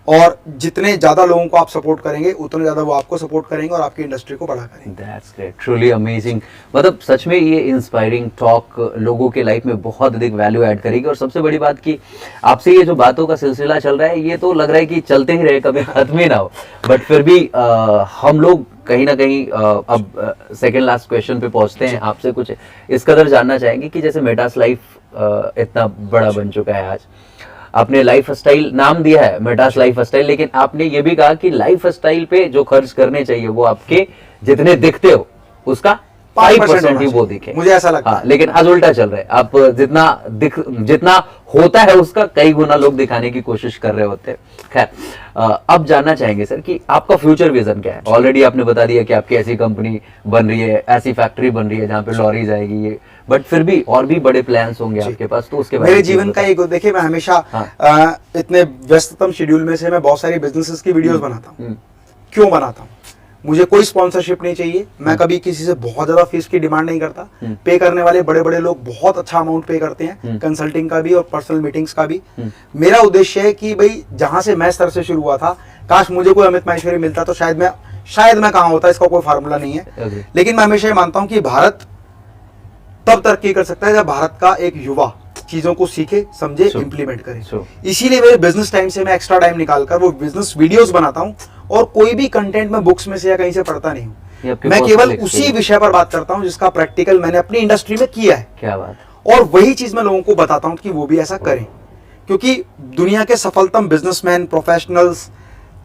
B: और जितने ज्यादा लोगों को आप सपोर्ट करेंगे उतने ज्यादा वो आपको सपोर्ट करेंगे और आपकी इंडस्ट्री को बड़ा करेंगे।
A: That's great, truly amazing। मतलब सच में ये इंस्पायरिंग टॉक लोगों के लाइफ में बहुत अधिक वैल्यू ऐड करेगी। और सबसे बड़ी बात कि आपसे ये जो बातों का सिलसिला चल रहा है, ये तो लग रहा है कि चलते ही रहे, कभी खत्म ही ना हो। बट फिर भी हम लोग कहीं ना कहीं अब सेकेंड लास्ट क्वेश्चन पे पहुंचते हैं। आपसे कुछ इस कदर जानना चाहेंगे कि जैसे मेटास लाइफ इतना बड़ा बन चुका है आज, आपने लाइफ स्टाइल नाम दिया है मेटास लाइफ स्टाइल, लेकिन आपने ये भी कहा कि लाइफ स्टाइल पे जो खर्च करने चाहिए वो आपके जितने दिखते हो उसका 5% ही वो दिखे,
B: मुझे ऐसा लगता है।
A: लेकिन आज उल्टा चल रहा है। आप जितना होता है उसका कई गुना लोग दिखाने की कोशिश कर रहे होते हैं। खैर, अब जानना चाहेंगे सर कि आपका फ्यूचर विजन क्या है। ऑलरेडी आपने बता दिया कि आपकी ऐसी कंपनी बन रही है, ऐसी फैक्ट्री बन रही है जहाँ पे लॉरीज आएगी, ये, बट फिर भी और भी बड़े प्लान्स होंगे आपके पास, तो उसके बारे में
B: मेरे जीवन का एक, देखिए मैं हमेशा इतने व्यस्ततम शेड्यूल में से मैं बहुत सारी बिजनेसेस की वीडियोस बनाता हूँ। क्यों बनाता हूँ? मुझे कोई स्पॉन्सरशिप नहीं चाहिए, मैं कभी किसी से बहुत ज्यादा फीस की डिमांड नहीं करता। पे करने वाले बड़े बड़े लोग बहुत अच्छा अमाउंट पे करते हैं, कंसल्टिंग का भी और पर्सनल मीटिंग्स का भी। मेरा उद्देश्य है कि भाई जहां से मैं स्तर से शुरू हुआ था, काश मुझे कोई अमित माहेश्वरी मिलता तो शायद मैं कहाँ होता, इसका कोई फार्मूला नहीं है। लेकिन मैं हमेशा ये मानता हूँ कि भारत तब तरक्की कर सकता है जब भारत का एक युवा चीजों को सीखे, समझे, इंप्लीमेंट करे। इसीलिए मेरे बिजनेस टाइम से मैं एक्स्ट्रा टाइम निकालकर वो बिजनेस वीडियोस बनाता हूँ, और कोई भी कंटेंट मैं बुक्स में से या कहीं से पढ़ता नहीं हूँ। मैं केवल उसी विषय पर बात करता हूँ जिसका प्रैक्टिकल मैंने अपनी इंडस्ट्री में किया है।
A: क्या बात।
B: और वही चीज मैं लोगों को बताता हूँ कि वो भी ऐसा करें, क्योंकि दुनिया के सफलतम businessman, professionals,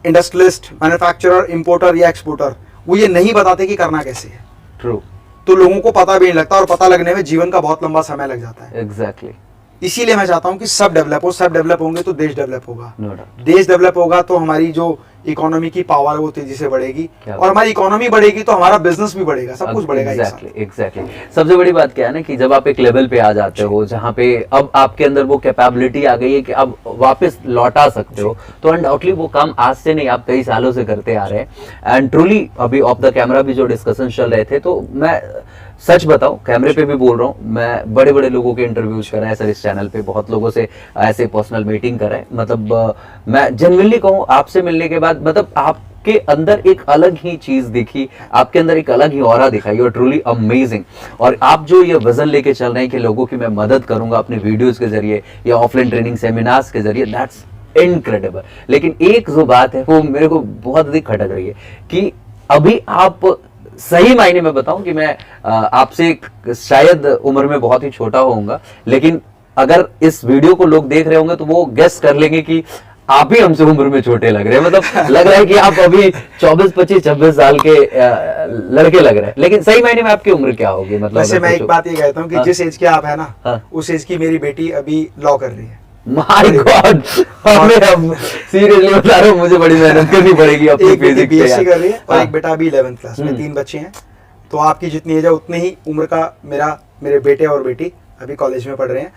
B: industrialist, manufacturer, importer या एक्सपोर्टर, वो ये नहीं बताते कि करना कैसे है।
A: ट्रू।
B: तो लोगों को पता भी नहीं लगता, और पता लगने में जीवन का बहुत लंबा समय लग जाता है।
A: एग्जैक्टली।
B: इसीलिए मैं चाहता हूं कि सब डेवलप होंगे तो देश डेवलप होगा।
A: No doubt।
B: देश डेवलप होगा तो हमारी जो इकोनॉमी की पावर है वो तेजी से बढ़ेगी, और हमारी इकोनॉमी बढ़ेगी तो हमारा बिजनेस भी बढ़ेगा, सब कुछ बढ़ेगा।
A: एग्जैक्टली। सबसे बड़ी बात क्या है ना कि जब आप एक लेवल पे आ जाते हो जहाँ पे अब आपके अंदर वो कैपेबिलिटी आ गई है कि अब वापस लौटा सकते हो, तो अनडाउटली वो काम आज से नहीं, आप कई सालों से करते आ रहे हैं। एंड ट्रूली अभी ऑफ द कैमरा भी जो डिस्कशन चल रहे थे, तो मैं सच बताओ, कैमरे पे भी बोल रहा हूँ, मैं बड़े बड़े लोगों के इंटरव्यूज करा है सर इस चैनल पे, बहुत लोगों से ऐसे पर्सनल मीटिंग करा है, मतलब मैं जेन्युइनली कहूँ आपसे मिलने के बाद मतलब आपके अंदर एक अलग ही चीज दिखी, आपके अंदर एक अलग ही ऑरा दिखा, यू आर ट्रूली अमेजिंग। और आप जो ये विजन लेके चल रहे हैं कि लोगों की मैं मदद करूंगा अपने वीडियोस के जरिए या ऑफलाइन ट्रेनिंग सेमिनार्स के जरिए, दैट्स इनक्रेडिबल। लेकिन एक जो बात है वो मेरे को बहुत अधिक खटक रही है कि अभी आप, सही मायने में बताऊं कि मैं आपसे शायद उम्र में बहुत ही छोटा होऊंगा, लेकिन अगर इस वीडियो को लोग देख रहे होंगे तो वो गेस कर लेंगे कि आप ही हमसे उम्र में छोटे लग रहे हैं, मतलब लग रहा है कि आप अभी 24, 25, 26 साल के लड़के लग रहे हैं, लेकिन सही मायने में आपकी उम्र क्या होगी? मतलब
B: वैसे मैं एक बात ये कहता हूँ कि जिस एज के आप है ना, उस एज की मेरी बेटी अभी लॉ कर रही है।
A: माय गॉड, हमें सीरियसली बता रहा हूँ, मुझे बड़ी मेहनत करनी पड़ेगी अपनी फिजिक्स पे।
B: बीएससी कर रही है और एक बेटा अभी 11th क्लास में, 3 बच्चे हैं। तो आपकी जितनी एज है उतने ही उम्र का मेरे बेटे और बेटी अभी कॉलेज में पढ़ रहे हैं।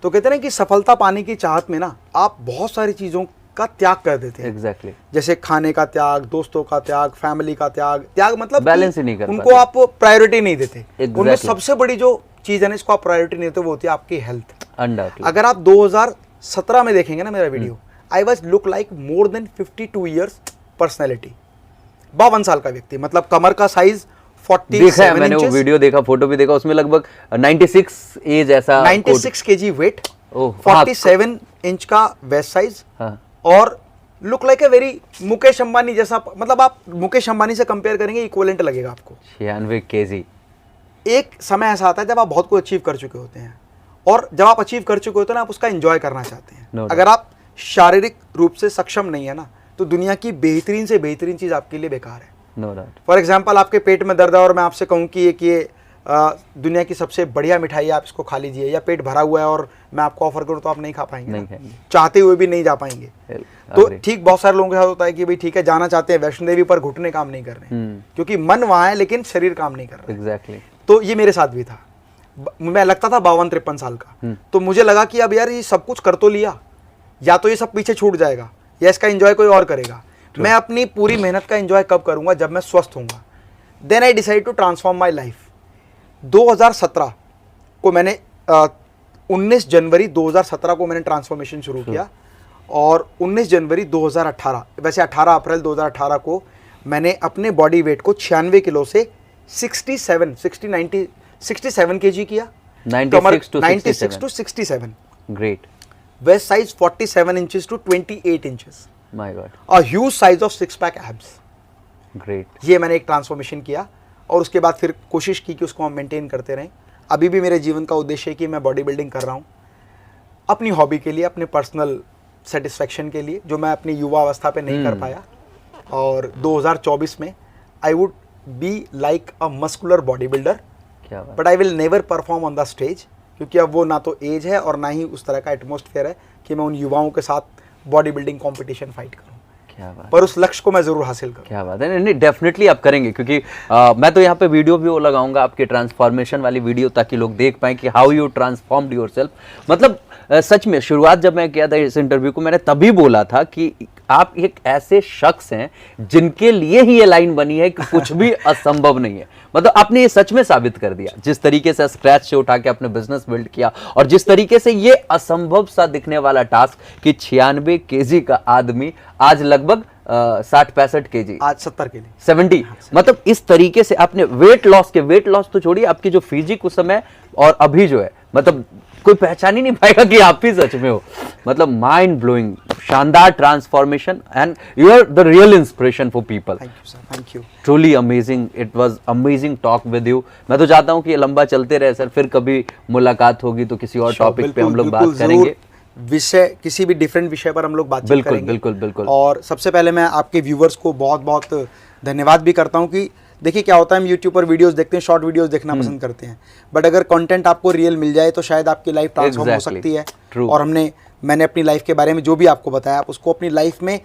B: तो कहते हैं कि सफलता पाने की चाहत में ना आप बहुत सारी चीजों का त्याग कर देते हैं।
A: एग्जैक्टली।
B: जैसे खाने का त्याग, दोस्तों का त्याग, फैमिली का त्याग मतलब
A: बैलेंस ही नहीं कर
B: उनको आप प्रायोरिटी नहीं देते।
A: Exactly.
B: उनमें सबसे बड़ी जो चीज है ना, इसको आप प्रायोरिटी नहीं देते, वो होती है आपकी हेल्थ।
A: Undoubtedly.
B: अगर आप 2017 में देखेंगे ना मेरा video, I was look like more than 52 years personality. 52 साल का व्यक्ति, मतलब कमर का साइज 47
A: देखा है मैंने, वो वीडियो देखा, फोटो भी देखा, उसमें लगभग 96 एज ऐसा
B: 96 केजी वेट,
A: ओह,
B: 47 इंच का वेस्ट साइज, और look like a very Mukesh Ambani जैसा, मतलब आप मुकेश अंबानी से कंपेयर करेंगे इक्विवेलेंट लगेगा आपको।
A: 96 केजी।
B: एक समय ऐसा आता है जब आप बहुत कुछ अचीव कर चुके होते हैं, और जब आप अचीव कर चुके होते हैं ना, आप उसका एंजॉय करना चाहते हैं।
A: No doubt.
B: अगर आप शारीरिक रूप से सक्षम नहीं है ना, तो दुनिया की बेहतरीन से बेहतरीन चीज आपके लिए बेकार है।
A: No doubt.
B: फॉर एग्जाम्पल, आपके पेट में दर्द है और मैं आपसे कहूँ कि ये दुनिया की सबसे बढ़िया मिठाई है, आप इसको खा लीजिए, या पेट भरा हुआ है और मैं आपको ऑफर करूँ तो आप नहीं खा पाएंगे,
A: नहीं खाएंगे,
B: चाहते हुए भी नहीं जा पाएंगे। तो ठीक, बहुत सारे लोगों के साथ होता है कि भाई ठीक है, जाना चाहते हैं वैष्णो देवी पर घुटने काम नहीं कर रहे हैं, क्योंकि मन वहां है लेकिन शरीर काम नहीं कर रहा है।
A: एग्जैक्टली।
B: तो ये मेरे साथ भी था। मैं लगता था 52-53 साल का, तो मुझे लगा कि अब यार ये सब कुछ कर तो लिया, या तो ये सब पीछे छूट जाएगा या इसका एंजॉय कोई और करेगा। मैं अपनी पूरी मेहनत का एंजॉय कब करूंगा? जब मैं स्वस्थ होऊंगा। Then I decide to transform my life. 2017 को मैंने 19 जनवरी 2017 को मैंने ट्रांसफॉर्मेशन शुरू किया, और 19 जनवरी 2018, वैसे 18 अप्रैल 2018 को मैंने अपने बॉडी वेट को 96 किलो से 67 केजी किया।
A: 96 to
B: 67।
A: Great.
B: Waist size 47 inches to 28 inches.
A: My god.
B: और huge size of 6 pack abs.
A: Great.
B: ये मैंने एक ट्रांसफॉर्मेशन किया, और उसके बाद फिर कोशिश की कि उसको हम मेंटेन करते रहें। अभी भी मेरे जीवन का उद्देश्य है कि मैं बॉडी बिल्डिंग कर रहा हूँ अपनी हॉबी के लिए, अपने पर्सनल सेटिस्फेक्शन के लिए, जो मैं अपनी युवा अवस्था पे नहीं कर पाया। और 2024 में I would be like a muscular body builder, but I will never perform on the stage, क्योंकि अब वो ना तो एज है और ना ही उस तरह का एटमॉस्फेयर है कि मैं उन युवाओं के साथ बॉडी बिल्डिंग कंपटीशन फाइट करूं।
A: क्या बात।
B: पर उस लक्ष्य को मैं जरूर हासिल करूं।
A: क्या बात है। नहीं, डेफिनेटली आप करेंगे, क्योंकि मैं तो यहाँ पे वीडियो भी वो लगाऊंगा आपके ट्रांसफॉर्मेशन वाली वीडियो, ताकि लोग देख पाएं कि हाउ यू ट्रांसफॉर्म्ड योरसेल्फ। मतलब सच में शुरुआत जब मैं किया था इस इंटरव्यू को, मैंने तभी बोला था कि आप एक ऐसे शख्स हैं जिनके लिए ही ये लाइन बनी है कि कुछ भी असंभव नहीं है। मतलब आपने ये सच में साबित कर दिया, जिस तरीके से स्क्रैच से उठा के आपने बिजनेस बिल्ड किया, और जिस तरीके से ये असंभव सा दिखने वाला टास्क कि 96 केजी का आदमी आज लगभग 60-65 केजी,
B: आज 70 के लिए
A: 70, मतलब इस तरीके से आपने वेट लॉस तो छोड़िए, आपकी जो फिजिक उस समय और अभी जो है, मतलब कोई पहचान ही नहीं पाएगा कि आप ही सच में हो। मतलब माइंड ब्लोइंग, शानदार transformation, and you are the real inspiration for people.
B: Thank you sir, thank you.
A: Truly amazing, it was amazing talk with you. मैं तो चाहता हूं कि ये लंबा चलते रहे सर, फिर कभी मुलाकात होगी तो किसी और टॉपिक पे हम लोग बात करेंगे,
B: विषय किसी भी डिफरेंट विषय पर हम लोग बातचीत करेंगे।
A: बिल्कुल बिल्कुल।
B: और सबसे पहले मैं आपके व्यूवर्स को बहुत बहुत धन्यवाद भी करता हूं कि देखिए क्या होता है, हम यूट्यूब पर वीडियोस देखते हैं, शॉर्ट वीडियोस देखना पसंद करते हैं, बट अगर कंटेंट आपको रियल मिल जाए तो शायद आपकी लाइफ ट्रांसफॉर्म हो सकती है। और मैंने अपनी लाइफ के बारे में जो भी आपको बताया, आप उसको अपनी लाइफ में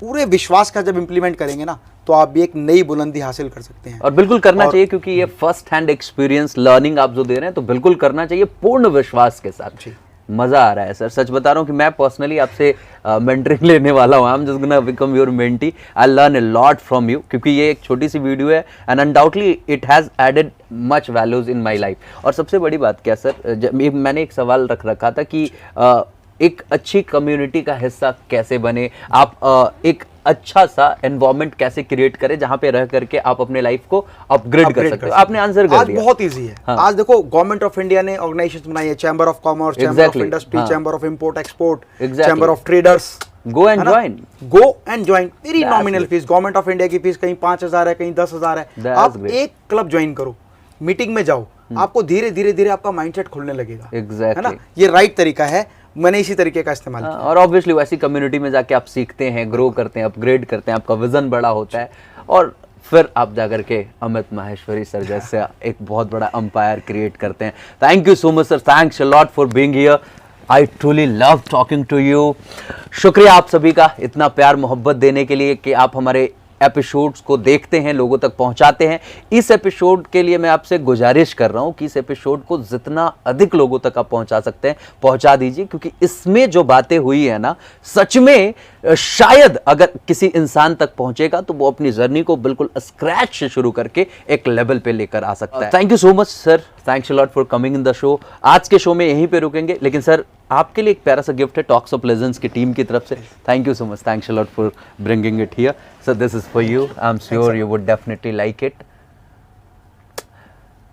B: पूरे विश्वास का जब इम्प्लीमेंट करेंगे ना, तो आप भी एक नई बुलंदी हासिल कर सकते हैं।
A: और बिल्कुल करना चाहिए, क्योंकि ये फर्स्ट हैंड एक्सपीरियंस लर्निंग आप जो दे रहे हैं, तो बिल्कुल करना चाहिए पूर्ण विश्वास के साथ। मजा आ रहा है सर, सच बता रहा हूँ कि मैं पर्सनली आपसे मेंटरिंग लेने वाला हूँ। I am just gonna become your mentee, I learn a lot from you, क्योंकि ये एक छोटी सी वीडियो है and undoubtedly it has added much values in my life. और सबसे बड़ी बात क्या सर, मैंने एक सवाल रख रखा था कि एक अच्छी कम्युनिटी का हिस्सा कैसे बने, आप एक अच्छा सा एनवायरनमेंट कैसे क्रिएट करें जहां पे रह करके आप अपने लाइफ को अपग्रेड कर सकते हो। आपने आंसर कर दिया।
B: आज बहुत इजी है। हाँ। आज देखो गवर्नमेंट ऑफ इंडिया ने ऑर्गेनाइजेशन बनाई है, chamber of commerce, chamber of industry, chamber of import export, chamber of traders.
A: Go and join,
B: go and join. Very nominal fees, government of India की फीस कहीं 5,000 है, कहीं 10,000 है। आप एक क्लब ज्वाइन करो, मीटिंग में जाओ, आपको धीरे धीरे धीरे आपका माइंडसेट खुलने लगेगा।
A: एग्जैक्टली,
B: है ना, ये राइट तरीका है। मैंने इसी तरीके का इस्तेमाल किया।
A: और ऑब्वियसली वैसी कम्युनिटी में जाके आप सीखते हैं, ग्रो करते हैं, अपग्रेड करते हैं, आपका विजन बड़ा होता है और फिर आप जाकर के अमित माहेश्वरी सर जैसे एक बहुत बड़ा अंपायर क्रिएट करते हैं। Thank you so much sir, thanks a lot for being here. I truly love talking to you. शुक्रिया आप सभी का इतना प्यार मोहब्बत देने के लिए कि आप हमारे एपिसोड्स को देखते हैं, लोगों तक पहुंचाते हैं। इस एपिसोड के लिए मैं आपसे गुजारिश कर रहा हूं कि इस एपिसोड को जितना अधिक लोगों तक आप पहुंचा सकते हैं पहुंचा दीजिए, क्योंकि इसमें जो बातें हुई है ना, सच में शायद अगर किसी इंसान तक पहुंचेगा तो वो अपनी जर्नी को बिल्कुल स्क्रैच से शुरू करके एक लेवल पे लेकर आ सकता है। Thank you so much sir, thanks a lot for coming in the show. आज के शो में यहीं पे रुकेंगे, लेकिन सर आपके लिए एक प्यारा सा गिफ्ट है टॉक्स ऑफ लेजेंड्स की टीम की तरफ से। Thank you so much, thanks a lot for bringing it here sir. This is for you, I am sure you would definitely like it.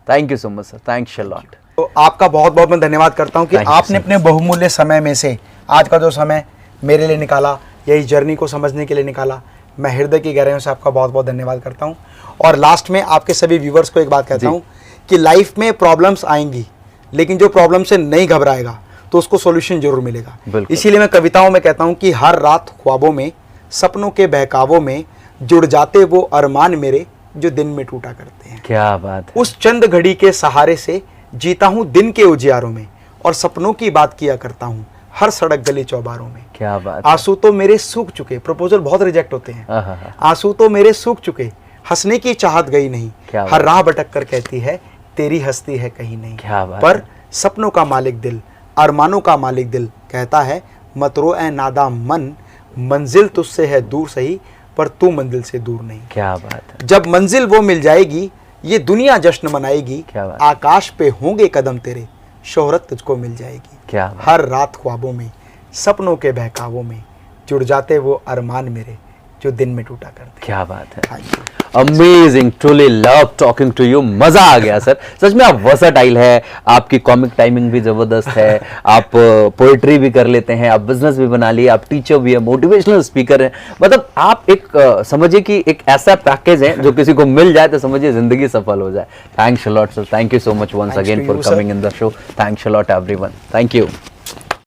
A: Thank you so much sir, thanks a lot.
B: तो आपका बहुत बहुत मैं धन्यवाद करता हूं कि आपने अपने बहुमूल्य समय में से आज का जो समय मेरे लिए निकाला, यही जर्नी को समझने के लिए निकाला। मैं हृदय की गहराइयों से आपका बहुत बहुत धन्यवाद करता हूं। और लास्ट में आपके सभी व्यूवर्स को एक बात कहता हूं कि लाइफ में प्रॉब्लम्स आएंगी, लेकिन जो प्रॉब्लम से नहीं घबराएगा तो उसको सॉल्यूशन जरूर मिलेगा। इसीलिए मैं कविताओं में कहता हूं कि हर रात ख्वाबों में, सपनों के बहकावों में जुड़ जाते वो अरमान मेरे जो दिन में टूटा करते हैं।
A: क्या बात है।
B: उस चंद घड़ी के सहारे से जीता हूं दिन के उजियारों में, और सपनों की बात किया करता हूं हर सड़क गली चौबारों में।
A: क्या बात।
B: आंसू तो मेरे सूख चुके, प्रपोजल बहुत रिजेक्ट होते हैं। आंसू तो मेरे सूख चुके, हंसने की चाहत गई नहीं, हर राह भटक कर कहती है तेरी हस्ती है कहीं नहीं।
A: क्या बात।
B: पर सपनों का मालिक दिल, अरमानों का मालिक दिल कहता है मत रो ए नादा मन, मंजिल तुझसे है दूर सही पर तू मंजिल से दूर नहीं।
A: क्या बात है।
B: जब मंजिल वो मिल जाएगी ये दुनिया जश्न मनाएगी, आकाश पे होंगे कदम तेरे, शोहरत तुझको मिल जाएगी।
A: क्या बात।
B: हर रात ख्वाबों में, सपनों के बहकावों में जुड़ जाते वो अरमान मेरे जो दिन में टूटा करते।
A: क्या बात है। Amazing, truly love talking to you. मजा आ गया सर, सच में आप वर्सेटाइल है, आपकी कॉमिक टाइमिंग भी जबरदस्त है, आप पोएट्री भी कर लेते हैं, आप बिजनेस भी बना लिए, आप टीचर भी है, मोटिवेशनल स्पीकर हैं। मतलब आप एक समझिए कि एक ऐसा पैकेज है जो किसी को मिल जाए तो समझिए जिंदगी सफल हो जाए। Thanks a lot sir, thank you so much once again for coming in the show. Thanks a lot everyone, thank you.